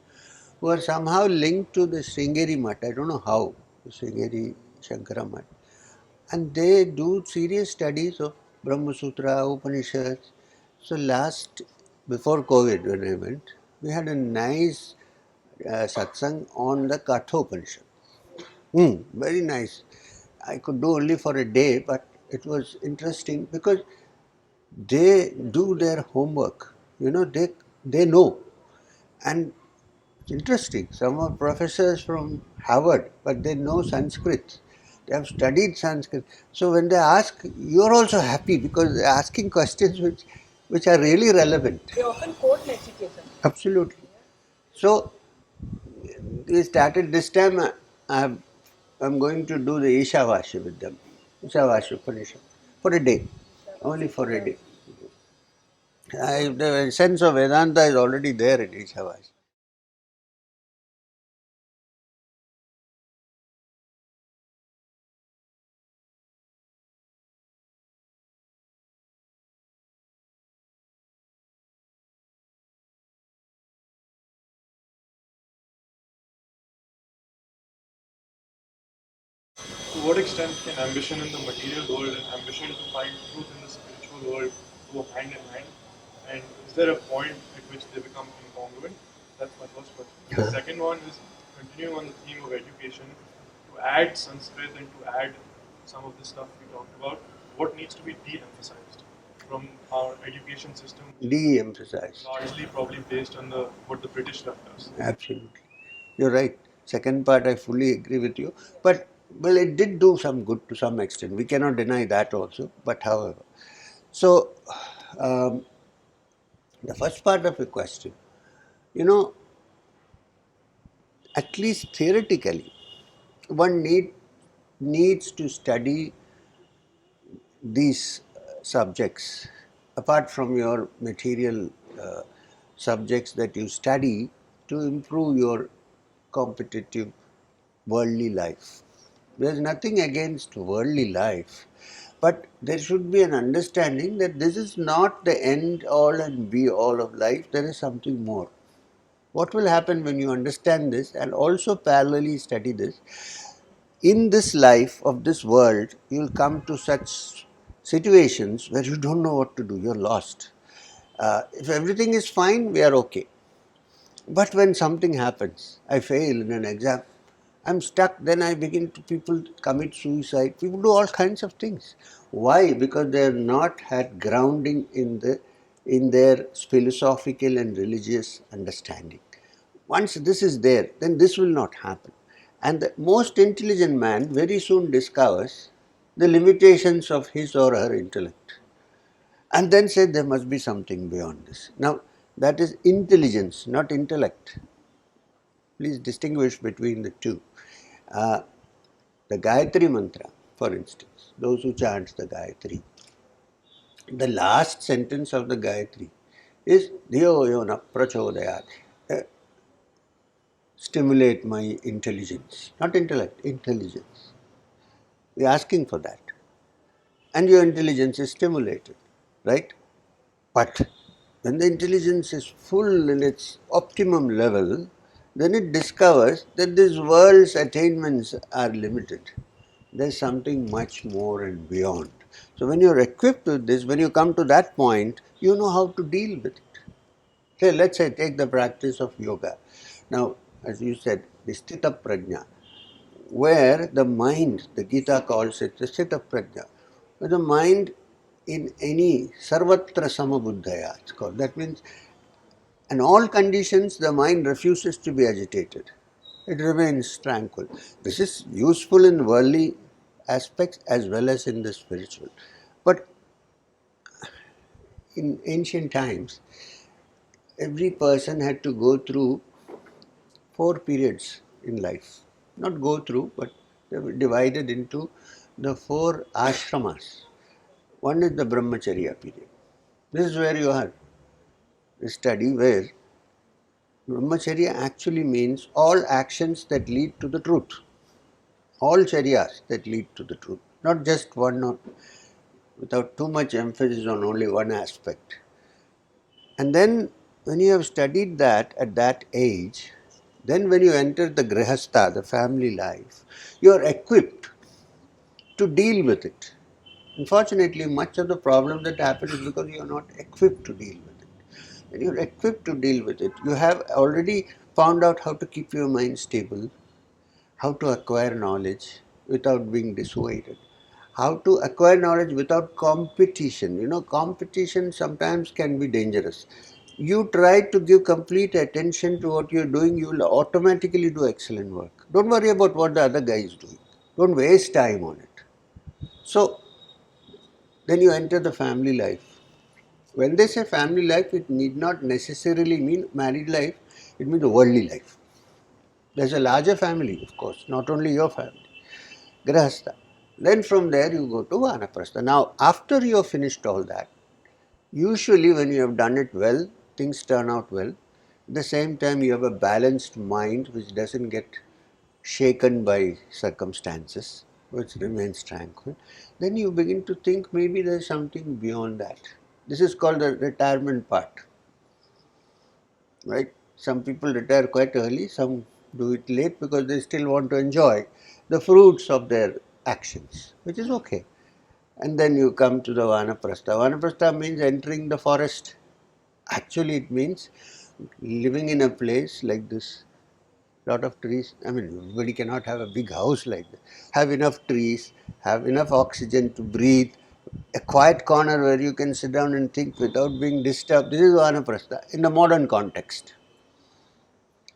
who are somehow linked to the Sringeri Mutt. I don't know how, the Sringeri Shankara Mutt. And they do serious studies of Brahma Sutra, Upanishads. So before COVID when I went, we had a nice satsang on the Kathopanishad. Very nice. I could do only for a day, but it was interesting because they do their homework. They know. And it's interesting. Some are professors from Harvard, but they know Sanskrit. They have studied Sanskrit. So when they ask, you're also happy because they're asking questions which are really relevant. They often quote Nachiketa. Absolutely. So we started this time. I'm going to do the Ishavasya with them. Ishavasya Upanishad for a day, only for a day. The sense of Vedanta is already there in Ishavasya. To what extent can ambition in the material world and ambition to find truth in the spiritual world go hand in hand? And is there a point at which they become incongruent? That's my first question. The second one is continuing on the theme of education, to add Sanskrit and to add some of the stuff we talked about, what needs to be de-emphasized from our education system, De-emphasized. largely probably based on what the British left us. Absolutely. You're right. Second part, I fully agree with you. But, well, it did do some good to some extent. We cannot deny that also. But however, so um, the first part of your question, you know, at least theoretically, one needs to study these subjects apart from your material subjects that you study to improve your competitive worldly life. There is nothing against worldly life, But there should be an understanding that this is not the end all and be all of life, there is something more. What will happen when you understand this and also parallelly study this? In this life of this world, you will come to such situations where you don't know what to do, you're lost. If everything is fine, we are okay. But when something happens, I fail in an exam, I'm stuck, then I begin to, people commit suicide, people do all kinds of things. Why? Because they have not had grounding in their philosophical and religious understanding. Once this is there, then this will not happen. And the most intelligent man very soon discovers the limitations of his or her intellect and then say there must be something beyond this. Now, that is intelligence, not intellect. Please distinguish between the two. The Gayatri mantra, for instance, those who chant the Gayatri, the last sentence of the Gayatri is Dhiyo yona prachodayat. Stimulate my intelligence, not intellect, intelligence. We are asking for that. And your intelligence is stimulated, right? But when the intelligence is full in its optimum level, then it discovers that this world's attainments are limited. There's something much more and beyond. So when you're equipped with this, when you come to that point, you know how to deal with it. Say, let's say, take the practice of yoga. Now, as you said, the sthita prajna, where the mind, the Gita calls it the sthita prajna, where the mind in any sarvatra samabuddhaya, it's called. That means in all conditions the mind refuses to be agitated. It remains tranquil. This is useful in worldly aspects as well as in the spiritual. But in ancient times, every person had to go through 4 periods in life. Not go through, but they were divided into the 4 ashramas. One is the Brahmacharya period. This is where you are. A study where Brahmacharya actually means all actions that lead to the truth. All charyas that lead to the truth. Not just one, or without too much emphasis on only one aspect. And then when you have studied that at that age, then when you enter the grihastha, the family life, you are equipped to deal with it. Unfortunately, much of the problem that happens is because you are not equipped to deal with it. When you are equipped to deal with it, you have already found out how to keep your mind stable, how to acquire knowledge without being dissuaded, how to acquire knowledge without competition. You know, competition sometimes can be dangerous. You try to give complete attention to what you're doing, you will automatically do excellent work. Don't worry about what the other guy is doing. Don't waste time on it. So, then you enter the family life. When they say family life, it need not necessarily mean married life, it means the worldly life. There's a larger family, of course, not only your family. Grihastha. Then from there you go to Vanaprastha. Now, after you have finished all that, usually when you have done it well, things turn out well. At the same time, you have a balanced mind which doesn't get shaken by circumstances, which remains tranquil. Then you begin to think maybe there's something beyond that. This is called the retirement part. Right? Some people retire quite early, some do it late because they still want to enjoy the fruits of their actions, which is okay. And then you come to the Vanaprastha. Vanaprastha means entering the forest. Actually, it means living in a place like this, lot of trees. I mean, everybody cannot have a big house like that. Have enough trees, have enough oxygen to breathe, a quiet corner where you can sit down and think without being disturbed. This is Vanaprastha in the modern context.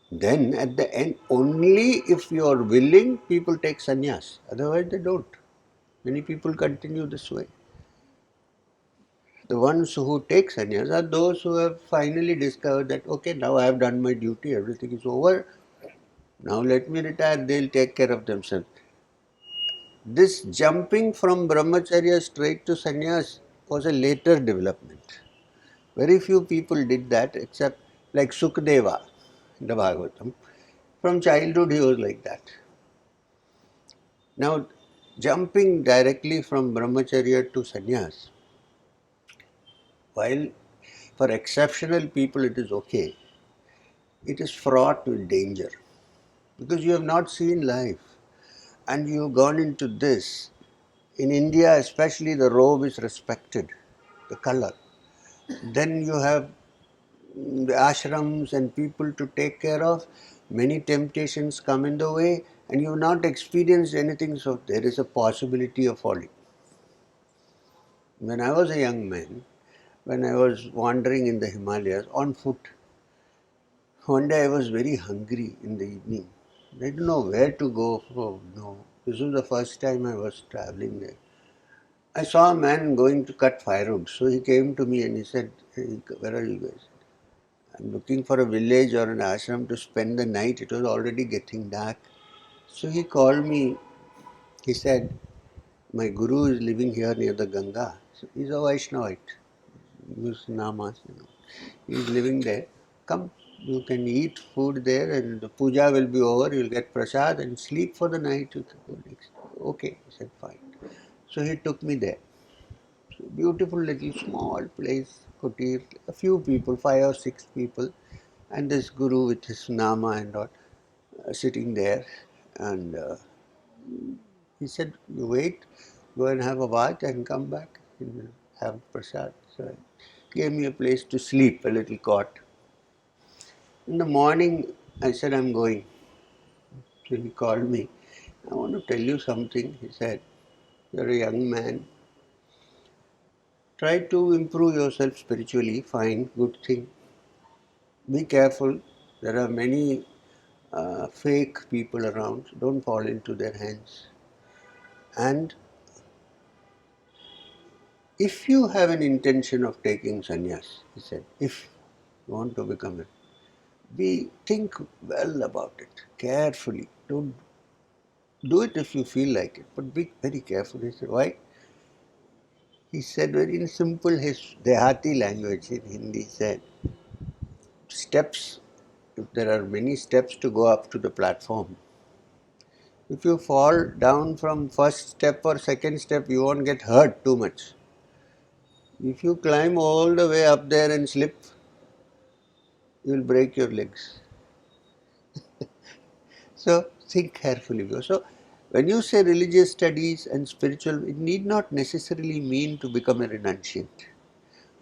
Then at the end, only if you are willing, people take sannyas. Otherwise, they don't. Many people continue this way. The ones who take sannyas are those who have finally discovered that, okay, now I have done my duty, everything is over. Now let me retire, they'll take care of themselves. This jumping from Brahmacharya straight to sannyas was a later development. Very few people did that except like Sukadeva in the Bhagavatam. From childhood he was like that. Now jumping directly from Brahmacharya to sannyas, while for exceptional people it is okay, it is fraught with danger because you have not seen life and you have gone into this. In India, especially, the robe is respected, the color. Then you have the ashrams and people to take care of. Many temptations come in the way, and you have not experienced anything, so there is a possibility of falling. When I was a young man, when I was wandering in the Himalayas on foot, one day I was very hungry in the evening. I didn't know where to go. Oh no, this was the first time I was traveling there. I saw a man going to cut firewood. So he came to me and he said, "Hey, where are you guys?" "I'm looking for a village or an ashram to spend the night." It was already getting dark. So he called me. He said, "My guru is living here near the Ganga." So he's a Vaishnavite. Use namas, He's living there. Come, you can eat food there and the puja will be over. You'll get prasad and sleep for the night. You can go next. Okay, I said fine. So he took me there. Beautiful little small place, kutir, a few people, 5 or 6 people, and this guru with his nama and all sitting there. And he said, "You wait, go and have a bath and come back and have prasad." So he gave me a place to sleep, a little cot. In the morning, I said, "I'm going." So he called me. "I want to tell you something." He said, "You're a young man. Try to improve yourself spiritually. Fine, good thing. Be careful. There are many fake people around. Don't fall into their hands. And if you have an intention of taking sannyas," he said, "if you want to become it, think well about it, carefully. Don't do it if you feel like it, but be very careful." He said, "Why?" He said very in simple, his Dehati language in Hindi, said, "Steps, if there are many steps to go up to the platform, if you fall down from first step or second step, you won't get hurt too much. If you climb all the way up there and slip, you will break your legs." So think carefully. So when you say religious studies and spiritual, it need not necessarily mean to become a renunciant.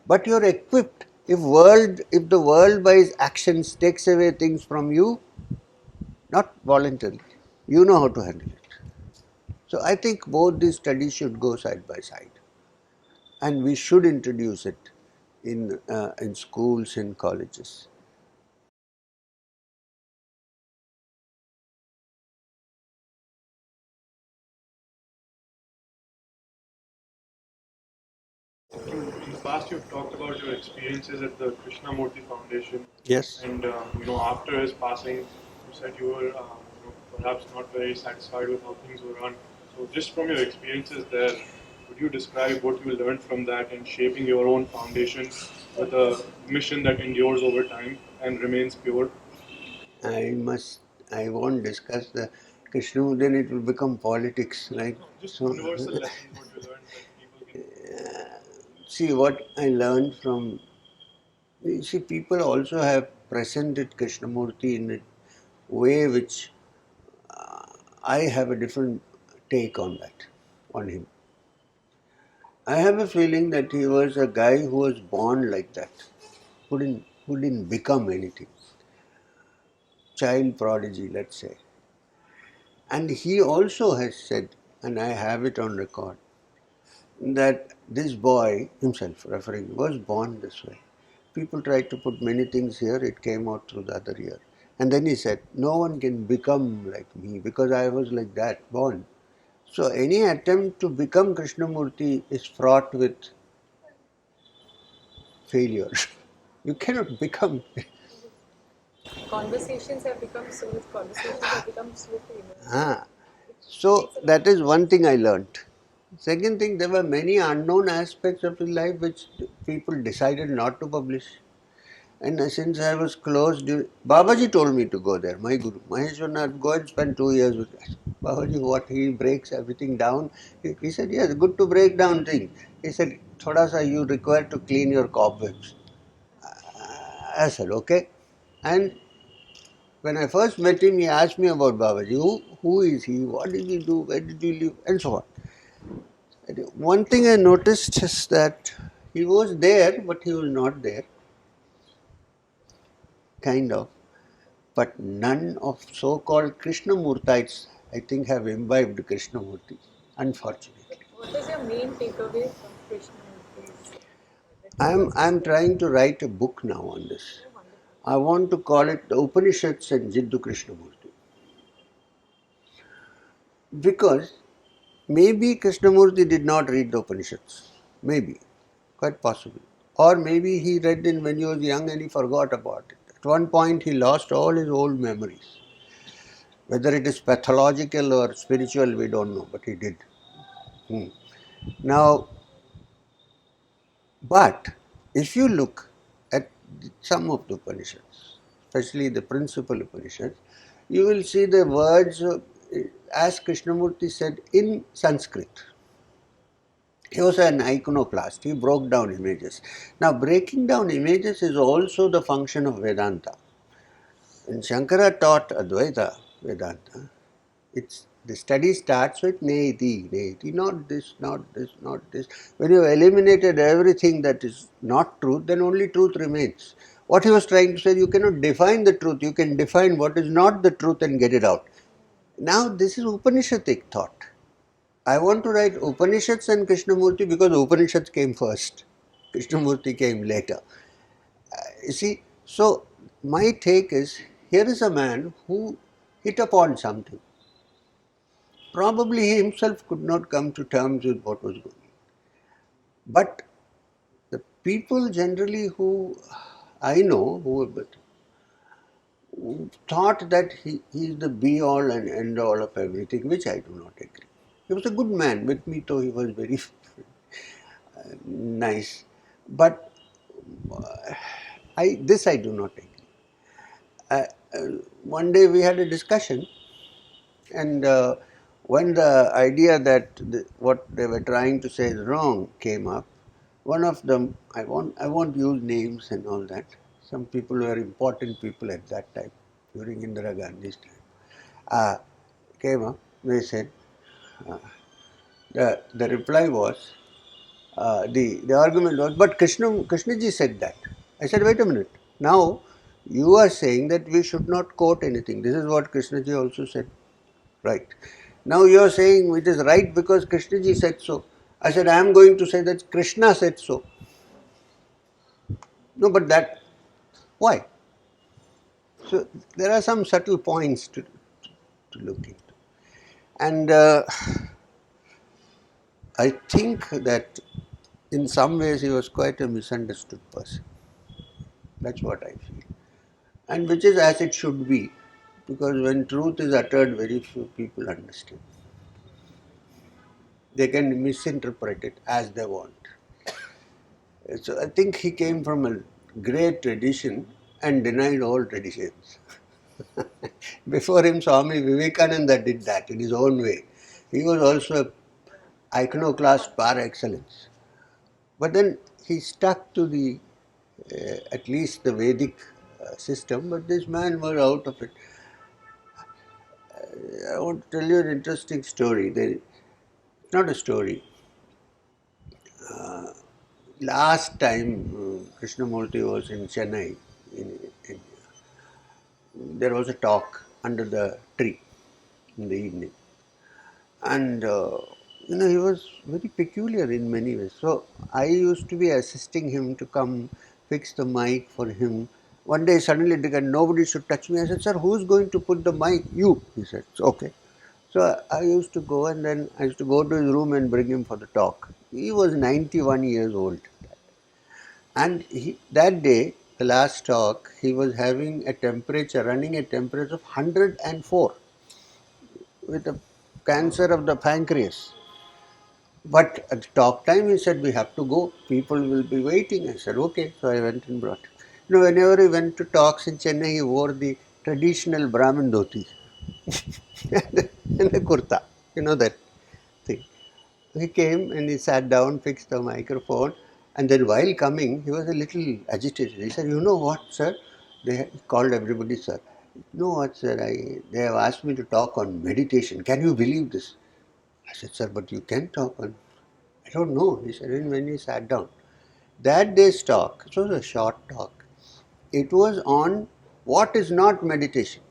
But you're equipped. If the world by its actions takes away things from you, not voluntarily, you know how to handle it. So I think both these studies should go side by side. And we should introduce it in schools and colleges. In the past, you've talked about your experiences at the Krishnamurthi Foundation, Yes. and after his passing, you said you were perhaps not very satisfied with how things were run. So, just from your experiences there, would you describe what you learned from that in shaping your own foundation with a mission that endures over time and remains pure? I won't discuss the Krishna, then it will become politics, right? Just So, universal lessons what you learned that people can. see what I learned from, see, people also have presented Krishnamurti in a way which I have a different take on that, on him. I have a feeling that he was a guy who was born like that, who didn't become anything. Child prodigy, let's say. And he also has said, and I have it on record, that this boy himself, referring, was born this way. People tried to put many things here, it came out through the other ear. And then he said, "No one can become like me because I was like that, born." So any attempt to become Krishnamurti is fraught with failure. You cannot become. Conversations have become so famous. Ah. It So takes a lot that of is courage. one thing I learnt. Second thing, there were many unknown aspects of his life which people decided not to publish. And since I was close, Babaji told me to go there, my Guru. Maheshwarnath, go and spend 2 years with us. Babaji, what? He breaks everything down. He said, yes, good to break down things. He said, thoda sa you require to clean your cobwebs. I said, okay. And when I first met him, he asked me about Babaji. Who is he? What did he do? Where did he live? And so on. And one thing I noticed is that he was there, but he was not there. Kind of. But none of so-called Krishnamurtites, I think, have imbibed Krishnamurti, unfortunately. What is your main takeaway from Krishnamurti's? I'm trying to write a book now on this. I want to call it the Upanishads and Jiddu Krishnamurti. Because maybe Krishnamurti did not read the Upanishads. Maybe. Quite possible. Or maybe he read it when he was young and he forgot about it. At one point he lost all his old memories. Whether it is pathological or spiritual, we don't know, but he did. Now, but if you look at some of the Upanishads, especially the principal Upanishads, you will see the words, as Krishnamurti said, in Sanskrit. He was an iconoclast. He broke down images. Now, breaking down images is also the function of Vedanta. When Shankara taught Advaita Vedanta, the study starts with neiti, not this, not this, not this. When you have eliminated everything that is not truth, then only truth remains. What he was trying to say, you cannot define the truth, you can define what is not the truth and get it out. Now, this is Upanishadic thought. I want to write Upanishads and Krishnamurti because Upanishads came first. Krishnamurti came later. You see, so my take is, here is a man who hit upon something. Probably he himself could not come to terms with what was going on. But the people generally who I know, who thought that he is the be all and end all of everything, which I do not agree. He was a good man. With me though he was very nice. But this I do not agree. One day we had a discussion, and when the idea that what they were trying to say is wrong came up, one of them, I won't use names and all that, some people were important people at that time, during Indira Gandhi's time, came up, they said, the reply was, the argument was, but Krishnaji said that. I said, wait a minute, now you are saying that we should not quote anything. This is what Krishnaji also said. Right. Now you are saying it is right because Krishnaji said so. I said, I am going to say that Krishna said so. No, but that, why? So there are some subtle points to look into. And I think that in some ways he was quite a misunderstood person. That's what I feel. And which is as it should be, because when truth is uttered, very few people understand. They can misinterpret it as they want. So I think he came from a great tradition and denied all traditions. Before him, Swami Vivekananda did that in his own way. He was also an iconoclast par excellence. But then he stuck to the, at least the Vedic system, but this man was out of it. I want to tell you an interesting story. Not a story. Last time Krishnamurti was in Chennai, there was a talk under the tree in the evening. And he was very peculiar in many ways. So I used to be assisting him to come fix the mic for him. One day suddenly nobody should touch me. I said, sir, who's going to put the mic? You. He said, okay. So I used to go, and then I used to go to his room and bring him for the talk. He was 91 years old. And that day, the last talk, he was having running a temperature of 104 with a cancer of the pancreas. But at the talk time, he said, we have to go. People will be waiting. I said, okay. So I went and brought him. Whenever he went to talks in Chennai, he wore the traditional Brahmin dhoti and the kurta, that thing. He came and he sat down, fixed the microphone, and then while coming, he was a little agitated. He said, "You know what, sir?" They called everybody, "Sir." "You know what, sir? They have asked me to talk on meditation. Can you believe this?" I said, "Sir, but you can talk on." "I don't know." He said, and when he sat down. That day's talk, it was a short talk. It was on what is not meditation,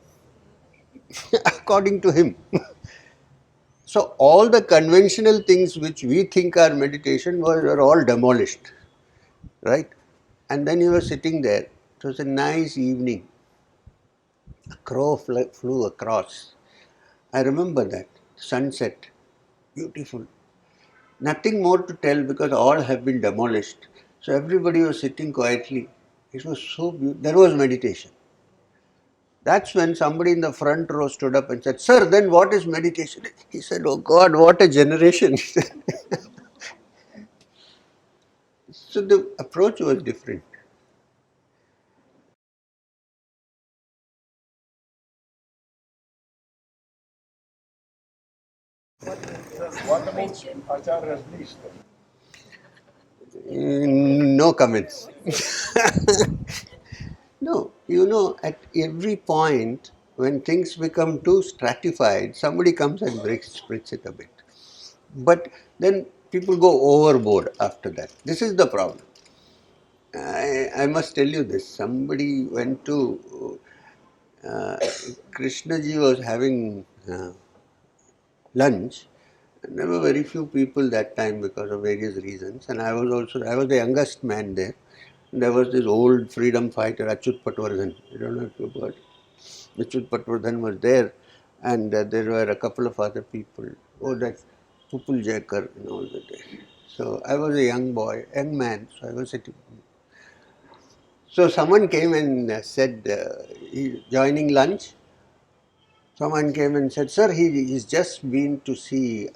according to him. So all the conventional things which we think are meditation were all demolished, right? And then he was sitting there. It was a nice evening. A crow flew across. I remember that. Sunset. Beautiful. Nothing more to tell because all have been demolished. So everybody was sitting quietly. It was so beautiful. There was meditation. That's when somebody in the front row stood up and said, "Sir, then what is meditation?" He said, "Oh God, what a generation." So the approach was different. What about Acharya Rajneesh then? No comments. No, at every point when things become too stratified, somebody comes and splits it a bit. But then people go overboard after that. This is the problem. I must tell you this. Somebody went to uh, Krishnaji was having lunch. And there were very few people that time because of various reasons, and I was the youngest man there. And there was this old freedom fighter, Achyut Patwardhan. I don't know if you've heard. Achyut Patwardhan was there, and there were a couple of other people. Oh, that Pupul Jaikar and all that. So I was a young man, so I was sitting. So someone came and said, joining lunch, someone came and said, "Sir, he's just been to see,"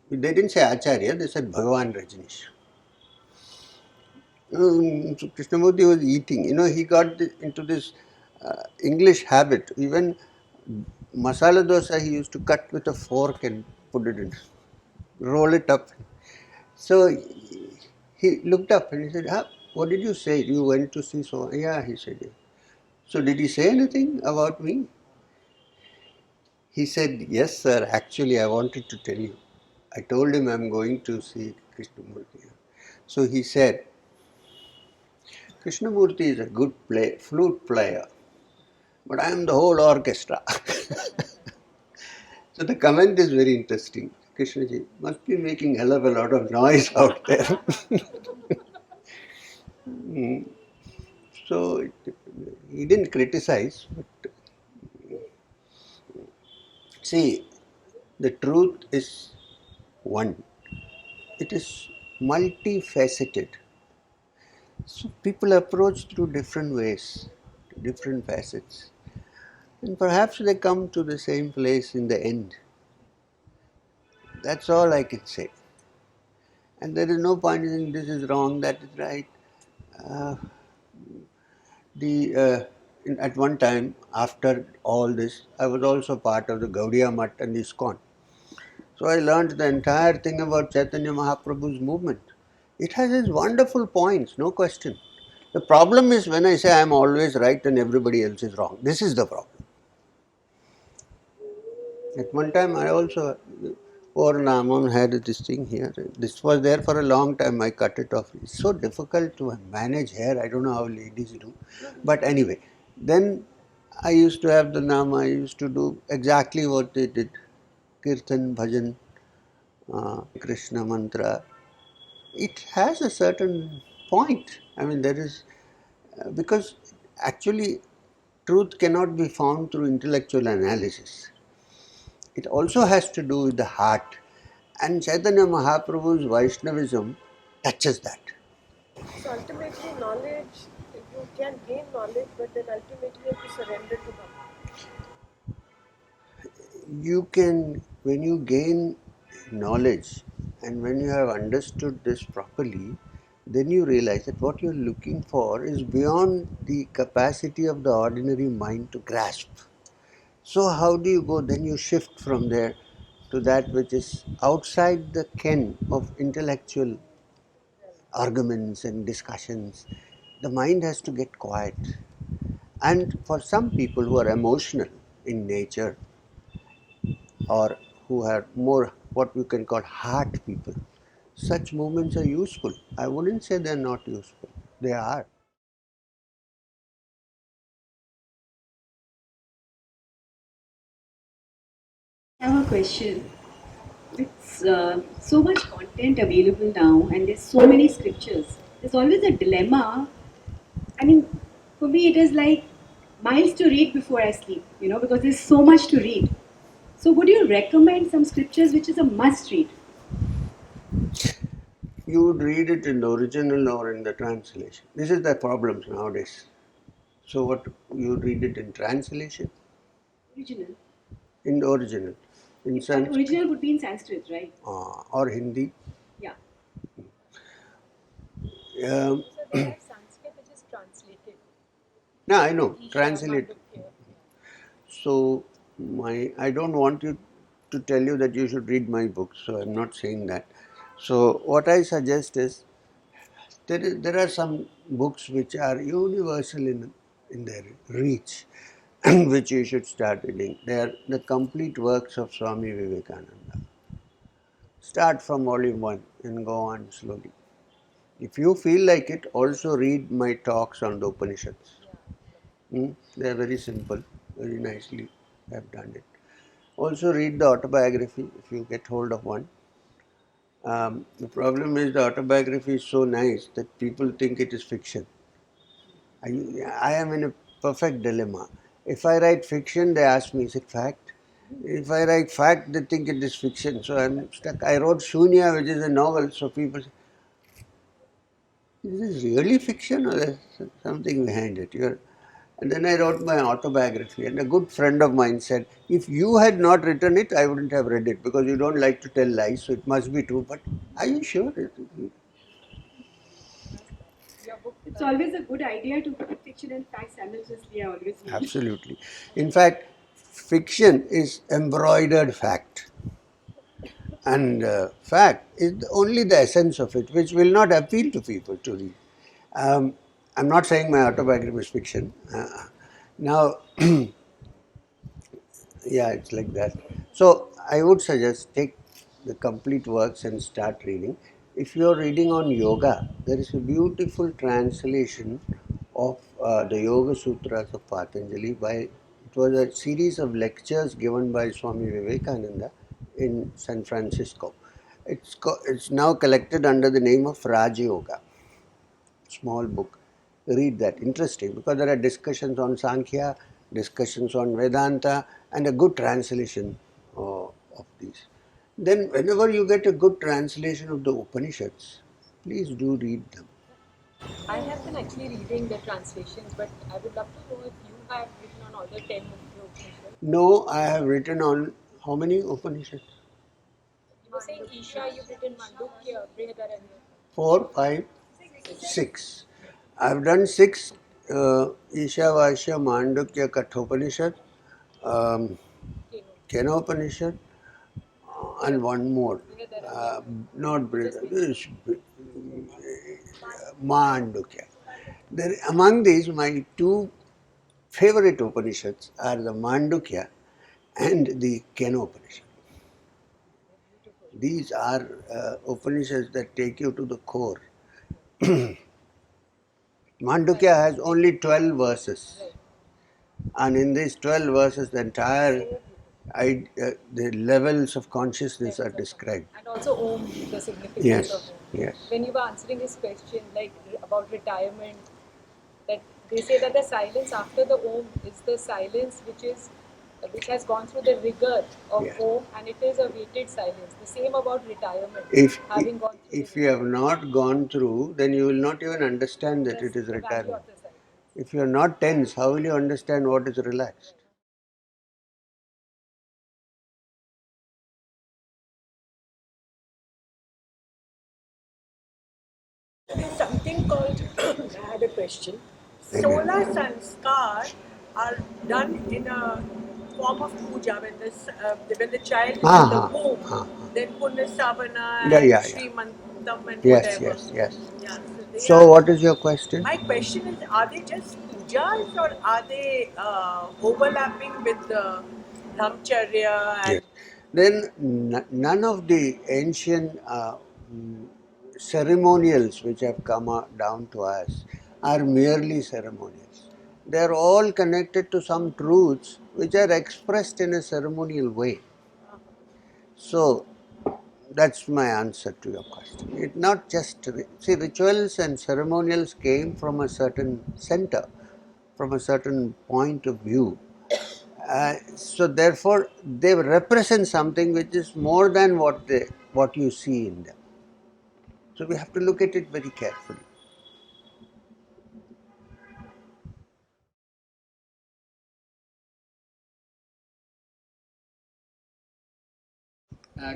they didn't say Acharya, they said Bhagavan Rajneesh. So Krishnamurti was eating. He got into this English habit. Even masala dosa he used to cut with a fork and put it in, roll it up. So he looked up and he said, "What did you say? You went to see so?" "Yeah," he said. "Yeah." "So did he say anything about me?" He said, "Yes, sir. Actually, I wanted to tell you. I told him I'm going to see Krishnamurti." So he said, "Krishnamurti is a good flute player, but I am the whole orchestra." So the comment is very interesting. Krishnaji must be making hell of a lot of noise out there. So he didn't criticize, but see, the truth is one. It is multifaceted. So people approach through different ways, different facets. And perhaps they come to the same place in the end. That's all I can say. And there is no point in saying this is wrong, that is right. Uh, at one time, after all this, I was also part of the Gaudiya Mutt and the ISKCON. So I learned the entire thing about Chaitanya Mahaprabhu's movement. It has its wonderful points, no question. The problem is when I say I am always right and everybody else is wrong. This is the problem. At one time I also, Poorna had this thing here. This was there for a long time. I cut it off. It's so difficult to manage hair. I don't know how ladies do. But anyway, then I used to have the Nama. I used to do exactly what they did. Kirtan, bhajan, Krishna mantra. It has a certain point. I mean, there is, because actually truth cannot be found through intellectual analysis. It also has to do with the heart. And Chaitanya Mahaprabhu's Vaishnavism touches that. So ultimately, knowledge, you can gain knowledge, but then ultimately you have to surrender to Bhagavan. You can, when you gain knowledge and when you have understood this properly, then you realize that what you're looking for is beyond the capacity of the ordinary mind to grasp. So how do you go? Then you shift from there to that which is outside the ken of intellectual arguments and discussions. The mind has to get quiet. And for some people who are emotional in nature, or who are more what we can call heart people, such movements are useful. I wouldn't say they're not useful. They are. I have a question. With so much content available now, and there's so many scriptures, there's always a dilemma. I mean, for me, it is like miles to read before I sleep, because there's so much to read. So, would you recommend some scriptures which is a must read? You would read it in the original or in the translation. This is the problems nowadays. So what, you read it in translation? Original. In the original. In But Sanskrit original would be in Sanskrit, right? or Hindi. Yeah. Um, So they have Sanskrit which is translated. no, I know, Isha, translate. Mandukya. So I don't want you to tell you that you should read my books, so I'm not saying that. So what I suggest is, there are some books which are universal in their reach, which you should start reading. They are the complete works of Swami Vivekananda. Start from volume 1 and go on slowly. If you feel like it, also read my talks on the Upanishads. They are very simple, very nicely I have done it. Also read the autobiography if you get hold of one. The problem is the autobiography is so nice that people think it is fiction. I am in a perfect dilemma. If I write fiction, they ask me, is it fact? If I write fact, they think it is fiction. So I'm stuck. I wrote Shunya, which is a novel, so people say, is this really fiction or there's something behind it? And then I wrote my autobiography, and a good friend of mine said, if you had not written it, I wouldn't have read it because you don't like to tell lies, so it must be true. But are you sure? Your book. It's always a good idea to put fiction and fact simultaneously, I always feel. Absolutely. In fact, fiction is embroidered fact. And fact is only the essence of it, which will not appeal to people to read. I'm not saying my autobiography is fiction. Now, yeah, it's like that. So I would suggest take the complete works and start reading. If you're reading on yoga, there is a beautiful translation of the Yoga Sutras of Patanjali by, it was a series of lectures given by Swami Vivekananda in San Francisco. It's now collected under the name of Raj Yoga. Small book. Read that. Interesting, because there are discussions on Sankhya, discussions on Vedanta, and a good translation of these. Then, whenever you get a good translation of the Upanishads, please do read them. I have been actually reading the translations, but I would love to know if you have written on all the 10 of the Upanishads. No, I have written on how many Upanishads? You were saying Isha, you've written Mandukya, Brihadaranya. 4, 5, 6. I've done 6 Ishavasya, Mandukya, Kathopanishad, um, Kenopanishad, and one more. Not Mandukya. Among these, my 2 favorite Upanishads are the Mandukya and the Kenopanishad. These are Upanishads that take you to the core. Mandukya has only 12 verses, and in these 12 verses, the entire the levels of consciousness are described. And also Om, the significance Yes, of Om. yes. When you were answering his question, like about retirement, that they say that the silence after the Om is the silence which has gone through the rigor of Yes. Om, and it is a weighted silence. The same about retirement. If having gone through if you have not gone through, then you will not even understand that it is the value retirement. of the silence. If you are not tense, how will you understand what is relaxed? There's something called, I had a question. Amen. Sola Sanskar are done in a form of puja when the child is in the Ah, womb. ah, ah. Then Punnasavana Yeah, and yeah, yeah. Srimantam and Yes, whatever. yes, yes. Yeah, so they So, are. what is your question? My question is, are they just pujas or are they overlapping with the Brahmacharya and Yes. Then none of the ancient ceremonials which have come down to us are merely ceremonials. They are all connected to some truths which are expressed in a ceremonial way. So that's my answer to your question. It's not just see, rituals and ceremonials came from a certain center, from a certain point of view. So therefore, they represent something which is more than what you see in them. So we have to look at it very carefully.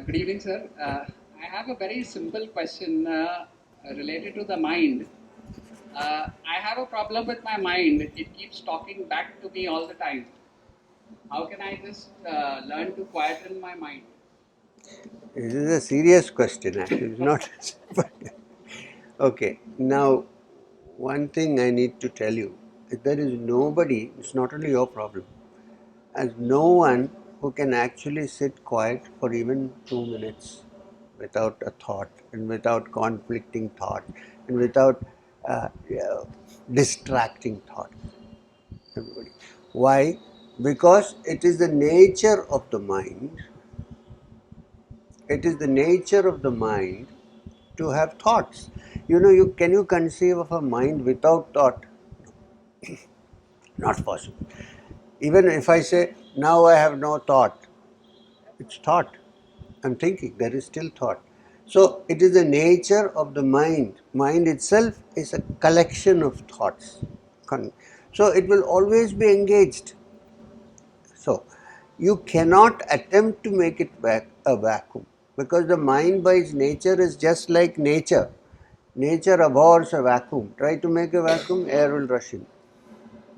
Good evening, sir. I have a very simple question related to the mind. I have a problem with my mind. It keeps talking back to me all the time. How can I just learn to quieten my mind? This is a serious question, actually. It's not. Okay. Now, one thing I need to tell you is there is nobody. It's not only your problem. And no one who can actually sit quiet for even 2 minutes without a thought and without conflicting thought and without distracting thought. Everybody. Why? Because it is the nature of the mind. It is the nature of the mind to have thoughts. You can you conceive of a mind without thought? Not possible. Even if I say now I have no thought, it's thought. I'm thinking, there is still thought. So it is the nature of the mind. Mind itself is a collection of thoughts. So it will always be engaged. So you cannot attempt to make it a vacuum because the mind by its nature is just like nature. Nature abhors a vacuum. Try to make a vacuum, air will rush in.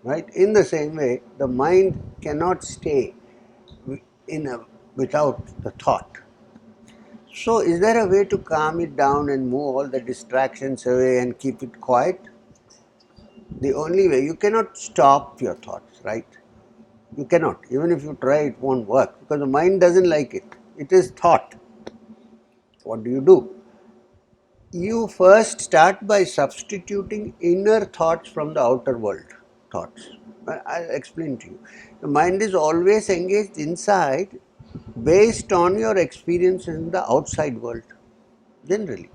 Right? In the same way, the mind cannot stay without the thought. So, is there a way to calm it down and move all the distractions away and keep it quiet? The only way, you cannot stop your thoughts, right? You cannot. Even if you try, it won't work because the mind doesn't like it. It is thought. What do? You first start by substituting inner thoughts from the outer world thoughts. I'll explain to you. The mind is always engaged inside based on your experience in the outside world, generally.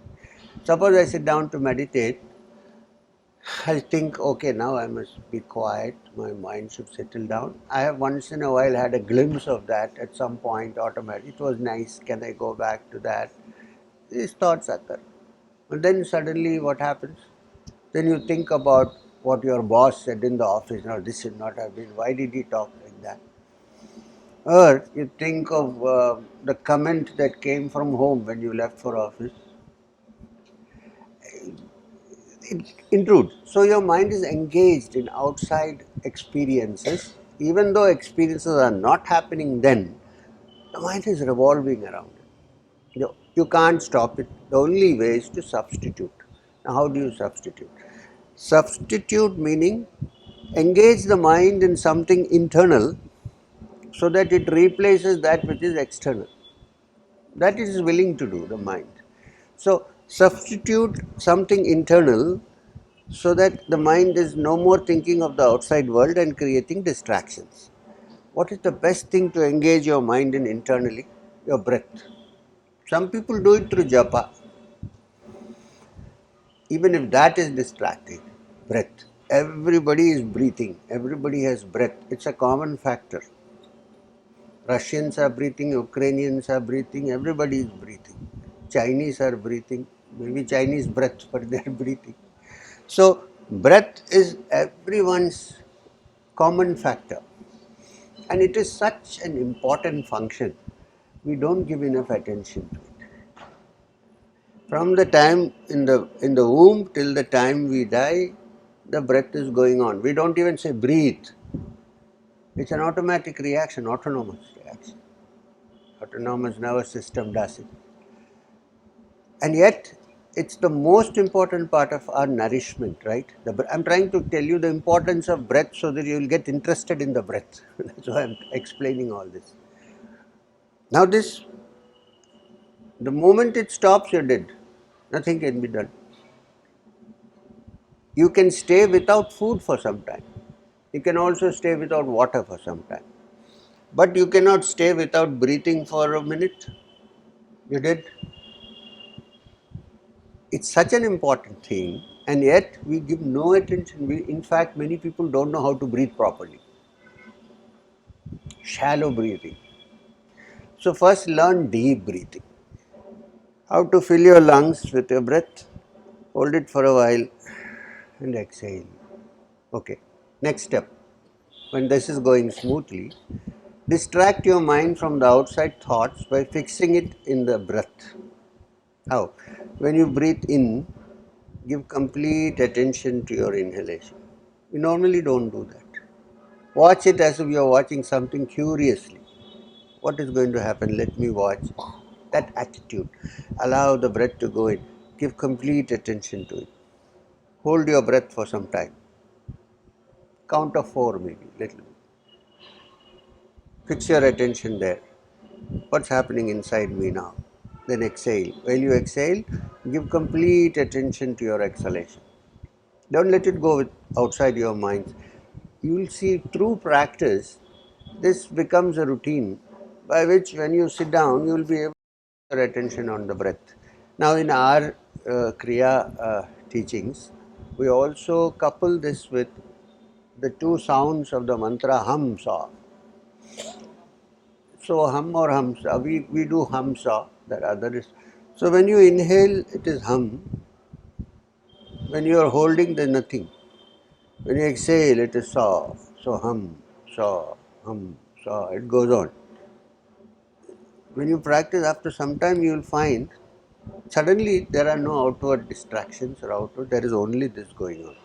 Suppose I sit down to meditate, I think, okay, now I must be quiet, my mind should settle down. I have once in a while had a glimpse of that at some point, automatically. It was nice, can I go back to that? These thoughts occur. And then suddenly what happens? Then you think about what your boss said in the office. No, this should not have been. Why did he talk like that? Or you think of the comment that came from home when you left for office. It intrudes. So your mind is engaged in outside experiences. Even though experiences are not happening then, the mind is revolving around it. You can't stop it. The only way is to substitute. Now, how do you substitute? Substitute meaning engage the mind in something internal so that it replaces that which is external. That it is willing to do, the mind. So, substitute something internal so that the mind is no more thinking of the outside world and creating distractions. What is the best thing to engage your mind in internally? Your breath. Some people do it through japa. Even if that is distracting, breath. Everybody is breathing. Everybody has breath. It's a common factor. Russians are breathing, Ukrainians are breathing, everybody is breathing. Chinese are breathing, maybe Chinese breath, but they are breathing. So, breath is everyone's common factor, and it is such an important function. We don't give enough attention to it. From the time in the womb till the time we die, the breath is going on. We don't even say breathe. It's an automatic reaction, autonomous reaction. Autonomous nervous system does it. And yet, it's the most important part of our nourishment, right? I'm trying to tell you the importance of breath so that you will get interested in the breath. That's why I'm explaining all this. Now the moment it stops, you're dead. Nothing can be done. You can stay without food for some time. You can also stay without water for some time. But you cannot stay without breathing for a minute. You did. It's such an important thing, and yet we give no attention. In fact, many people don't know how to breathe properly. Shallow breathing. So first learn deep breathing. How to fill your lungs with your breath, hold it for a while and exhale. Okay, next step. When this is going smoothly, distract your mind from the outside thoughts by fixing it in the breath. How? When you breathe in, give complete attention to your inhalation. We normally don't do that. Watch it as if you are watching something curiously. What is going to happen? Let me watch. That attitude. Allow the breath to go in. Give complete attention to it. Hold your breath for some time. Count of 4 maybe, little bit. Fix your attention there. What's happening inside me now? Then exhale. While you exhale, give complete attention to your exhalation. Don't let it go outside your mind. You will see through practice, this becomes a routine by which when you sit down, you will be able to put your attention on the breath. Now in our Kriya teachings, we also couple this with the two sounds of the mantra Ham Sa. So Hum or Hamsa, we do Hamsa, that other is. So when you inhale, it is Hum. When you are holding, there is nothing. When you exhale, it is Sa. So Hum, Sa, Hum, Sa. It goes on. When you practice, after some time, you will find suddenly there are no outward distractions or outward, there is only this going on.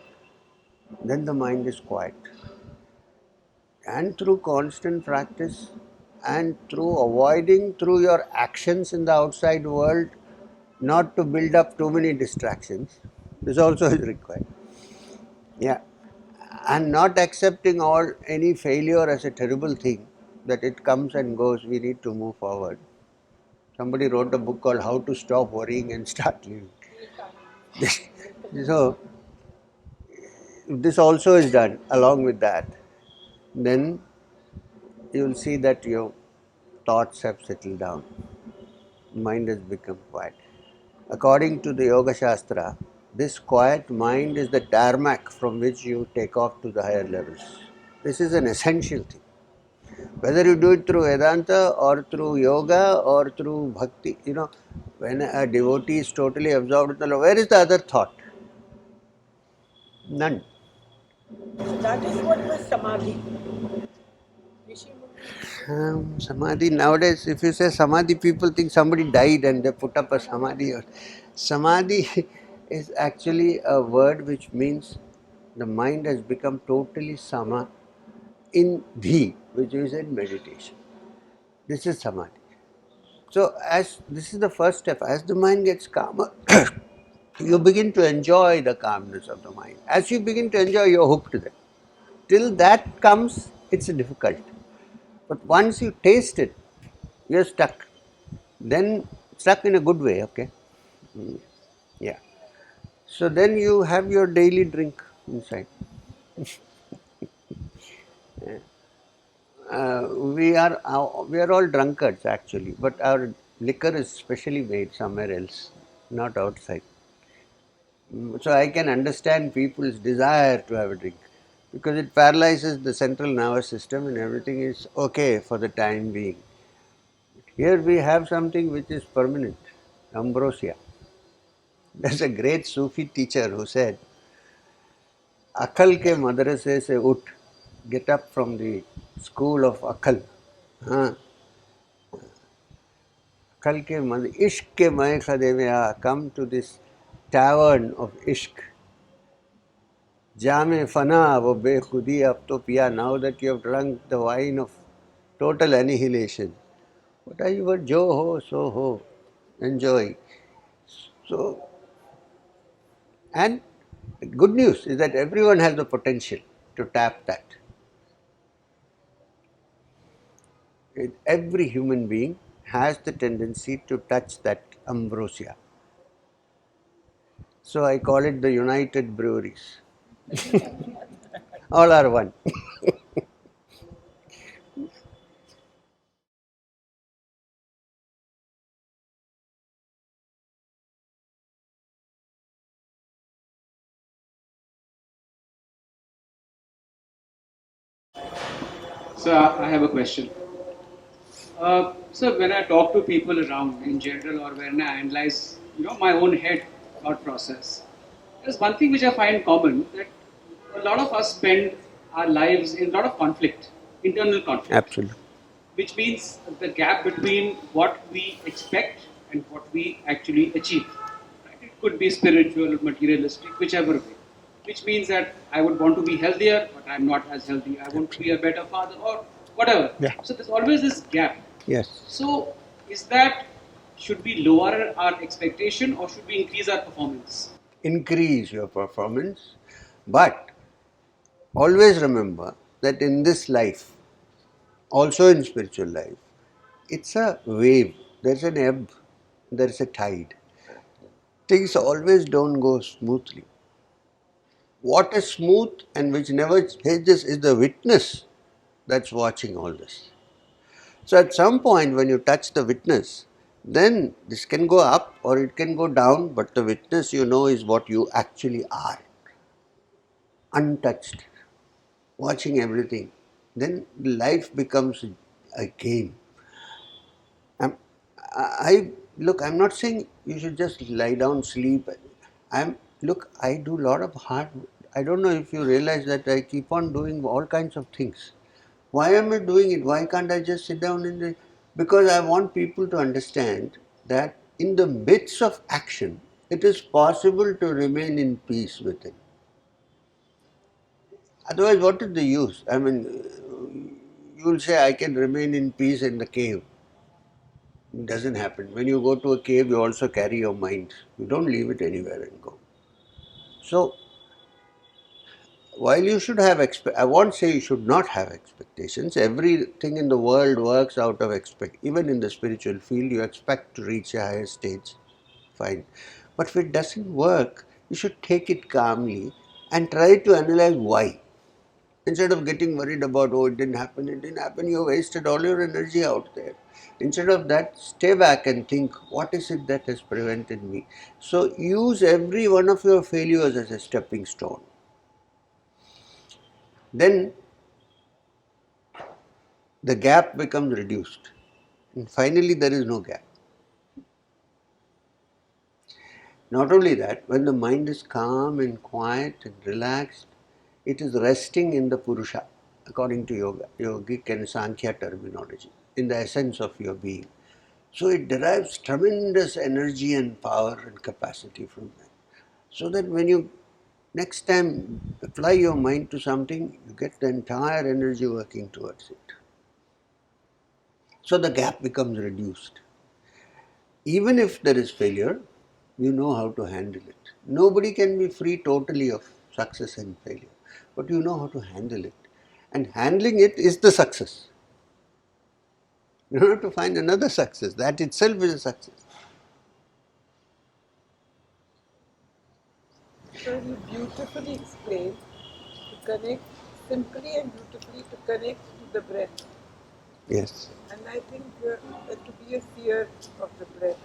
Then the mind is quiet. And through constant practice and through avoiding through your actions in the outside world not to build up too many distractions, this also is required. Yeah. And not accepting any failure as a terrible thing, that it comes and goes, we need to move forward. Somebody wrote a book called How to Stop Worrying and Start Living. So, if this also is done along with that, then you will see that your thoughts have settled down. Mind has become quiet. According to the Yoga Shastra, this quiet mind is the tarmac from which you take off to the higher levels. This is an essential thing. Whether you do it through Vedanta or through yoga or through bhakti, when a devotee is totally absorbed in the Lord, where is the other thought? None. So that is what was samadhi. Samadhi, nowadays, if you say samadhi, people think somebody died and they put up a samadhi. Samadhi is actually a word which means the mind has become totally sama in dhi, which is in meditation. This is samadhi. So, as this is the first step, as the mind gets calmer, you begin to enjoy the calmness of the mind. As you begin to enjoy, you're hooked to that. Till that comes, it's difficult. But once you taste it, you're stuck. Then, stuck in a good way, okay? Yeah. So then you have your daily drink inside. We are all drunkards actually, but our liquor is specially made somewhere else, not outside. So I can understand people's desire to have a drink because it paralyzes the central nervous system and everything is okay for the time being. Here we have something which is permanent, ambrosia. There's a great Sufi teacher who said, Akal ke madrase se ut, get up from the school of Akal. Akal Kal ke man, ishq ke main khade mein aa, come to this tavern of ishq. Jame fana wo bekhudi ab to piya. Now that you have drunk the wine of total annihilation, what are you? Jo ho, so ho. Enjoy. So, and the good news is that everyone has the potential to tap that. Every human being has the tendency to touch that ambrosia. So I call it the United Breweries. All are one. So I have a question. So when I talk to people around in general, or when I analyze, my own head thought process, there's one thing which I find common, that a lot of us spend our lives in a lot of conflict, internal conflict, Absolutely. which means the gap between what we expect and what we actually achieve. Right? It could be spiritual, materialistic, whichever way. Which means that I would want to be healthier, but I'm not as healthy. I want to be a better father, or whatever. Yeah. So there's always this gap. Yes. So is that, should we lower our expectation or should we increase our performance? Increase your performance, but always remember that in this life, also in spiritual life, it's a wave. There's an ebb, there's a tide. Things always don't go smoothly. What is smooth and which never changes is the witness that's watching all this. So at some point when you touch the witness, then this can go up or it can go down, but the witness is what you actually are. Untouched, watching everything. Then life becomes a game. I'm, look, I'm not saying you should just lie down, sleep. I do a lot of hard. I don't know if you realize that I keep on doing all kinds of things. Why am I doing it? Why can't I just sit down in the? Because I want people to understand that in the midst of action, it is possible to remain in peace within. Otherwise, what is the use? I mean, you will say, I can remain in peace in the cave. It doesn't happen. When you go to a cave, you also carry your mind. You don't leave it anywhere and go. So, while you should have I won't say you should not have expectations. Everything in the world works out of even in the spiritual field, you expect to reach a higher stage. Fine. But if it doesn't work, you should take it calmly and try to analyze why. Instead of getting worried about, oh, it didn't happen, you wasted all your energy out there. Instead of that, stay back and think, what is it that has prevented me? So use every one of your failures as a stepping stone. Then the gap becomes reduced. And finally, there is no gap. Not only that, when the mind is calm and quiet and relaxed, it is resting in the Purusha, according to yogic and Sankhya terminology, in the essence of your being. So it derives tremendous energy and power and capacity from that. So that when you next time apply your mind to something, you get the entire energy working towards it. So the gap becomes reduced. Even if there is failure, you know how to handle it. Nobody can be free totally of success and failure, but you know how to handle it. And handling it is the success. You don't have to find another success. That itself is a success. So you beautifully explained to connect, simply and beautifully to connect to the breath. Yes. And I think to be a seer of the breath.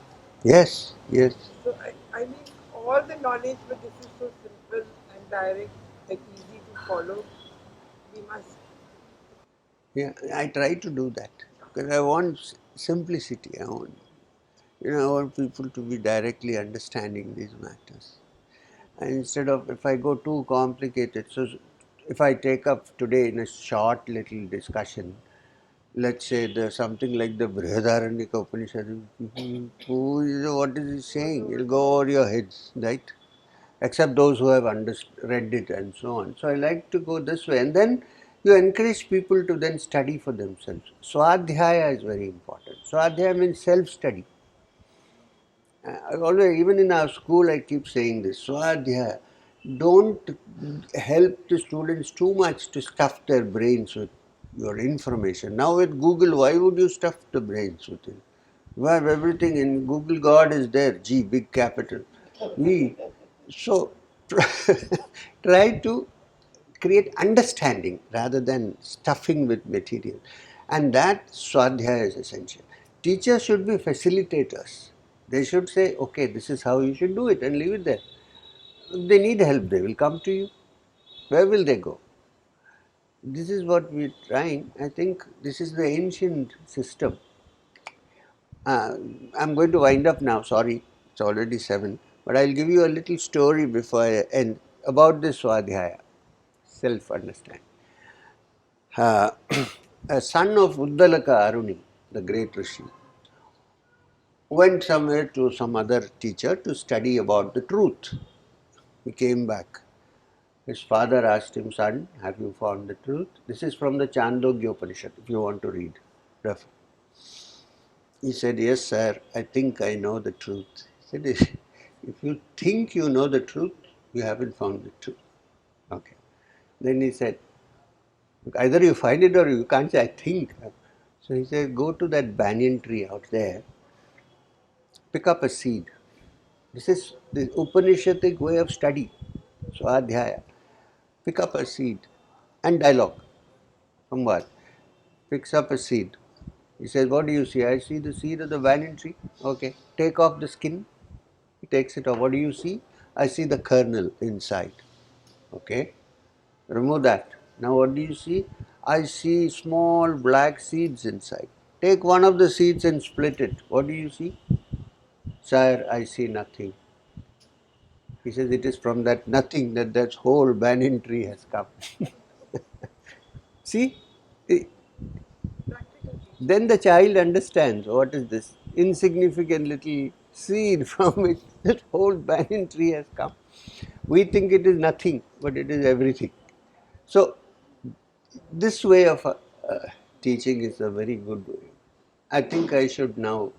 Yes. Yes. So I mean, all the knowledge, but this is so simple and direct and easy to follow. We must. Yeah, I try to do that because I want simplicity. I want people to be directly understanding these matters. And instead of, if I go too complicated, so if I take up today in a short little discussion, let's say something like the Brihadaranyaka Upanishad, what is he saying? It'll go over your heads, right? Except those who have read it and so on. So I like to go this way, and then you encourage people to then study for themselves. Swadhyaya is very important. Swadhyaya means self-study. Always, even in our school, I keep saying this. Swadhyaya. Don't help the students too much to stuff their brains with your information. Now with Google, why would you stuff the brains with it? You have everything in Google. God is there. G, big capital. E. So try to create understanding rather than stuffing with material. And that swadhyaya is essential. Teachers should be facilitators. They should say, okay, this is how you should do it, and leave it there. If they need help, they will come to you. Where will they go? This is what we're trying. I think this is the ancient system. I'm going to wind up now, sorry, it's already 7. But I'll give you a little story before I end about this swadhyaya, self-understanding. A son of Uddalaka Aruni, the great Rishi, went somewhere to some other teacher to study about the truth. He came back. His father asked him, son, have you found the truth? This is from the Chandogya Upanishad, if you want to read. He said, yes, sir, I think I know the truth. He said, if you think you know the truth, you haven't found the truth. Okay. Then he said, either you find it or you can't say, I think. So he said, go to that banyan tree out there, pick up a seed. This is the Upanishadic way of study. Swadhyaya. Pick up a seed and dialogue. From what? Picks up a seed. He says, what do you see? I see the seed of the banyan tree. Okay. Take off the skin. He takes it off. What do you see? I see the kernel inside. Okay. Remove that. Now what do you see? I see small black seeds inside. Take one of the seeds and split it. What do you see? Sire, I see nothing. He says, it is from that nothing that whole banyan tree has come. See? Then the child understands what is this insignificant little seed from which that whole banyan tree has come. We think it is nothing, but it is everything. So, this way of teaching is a very good way. I think I should now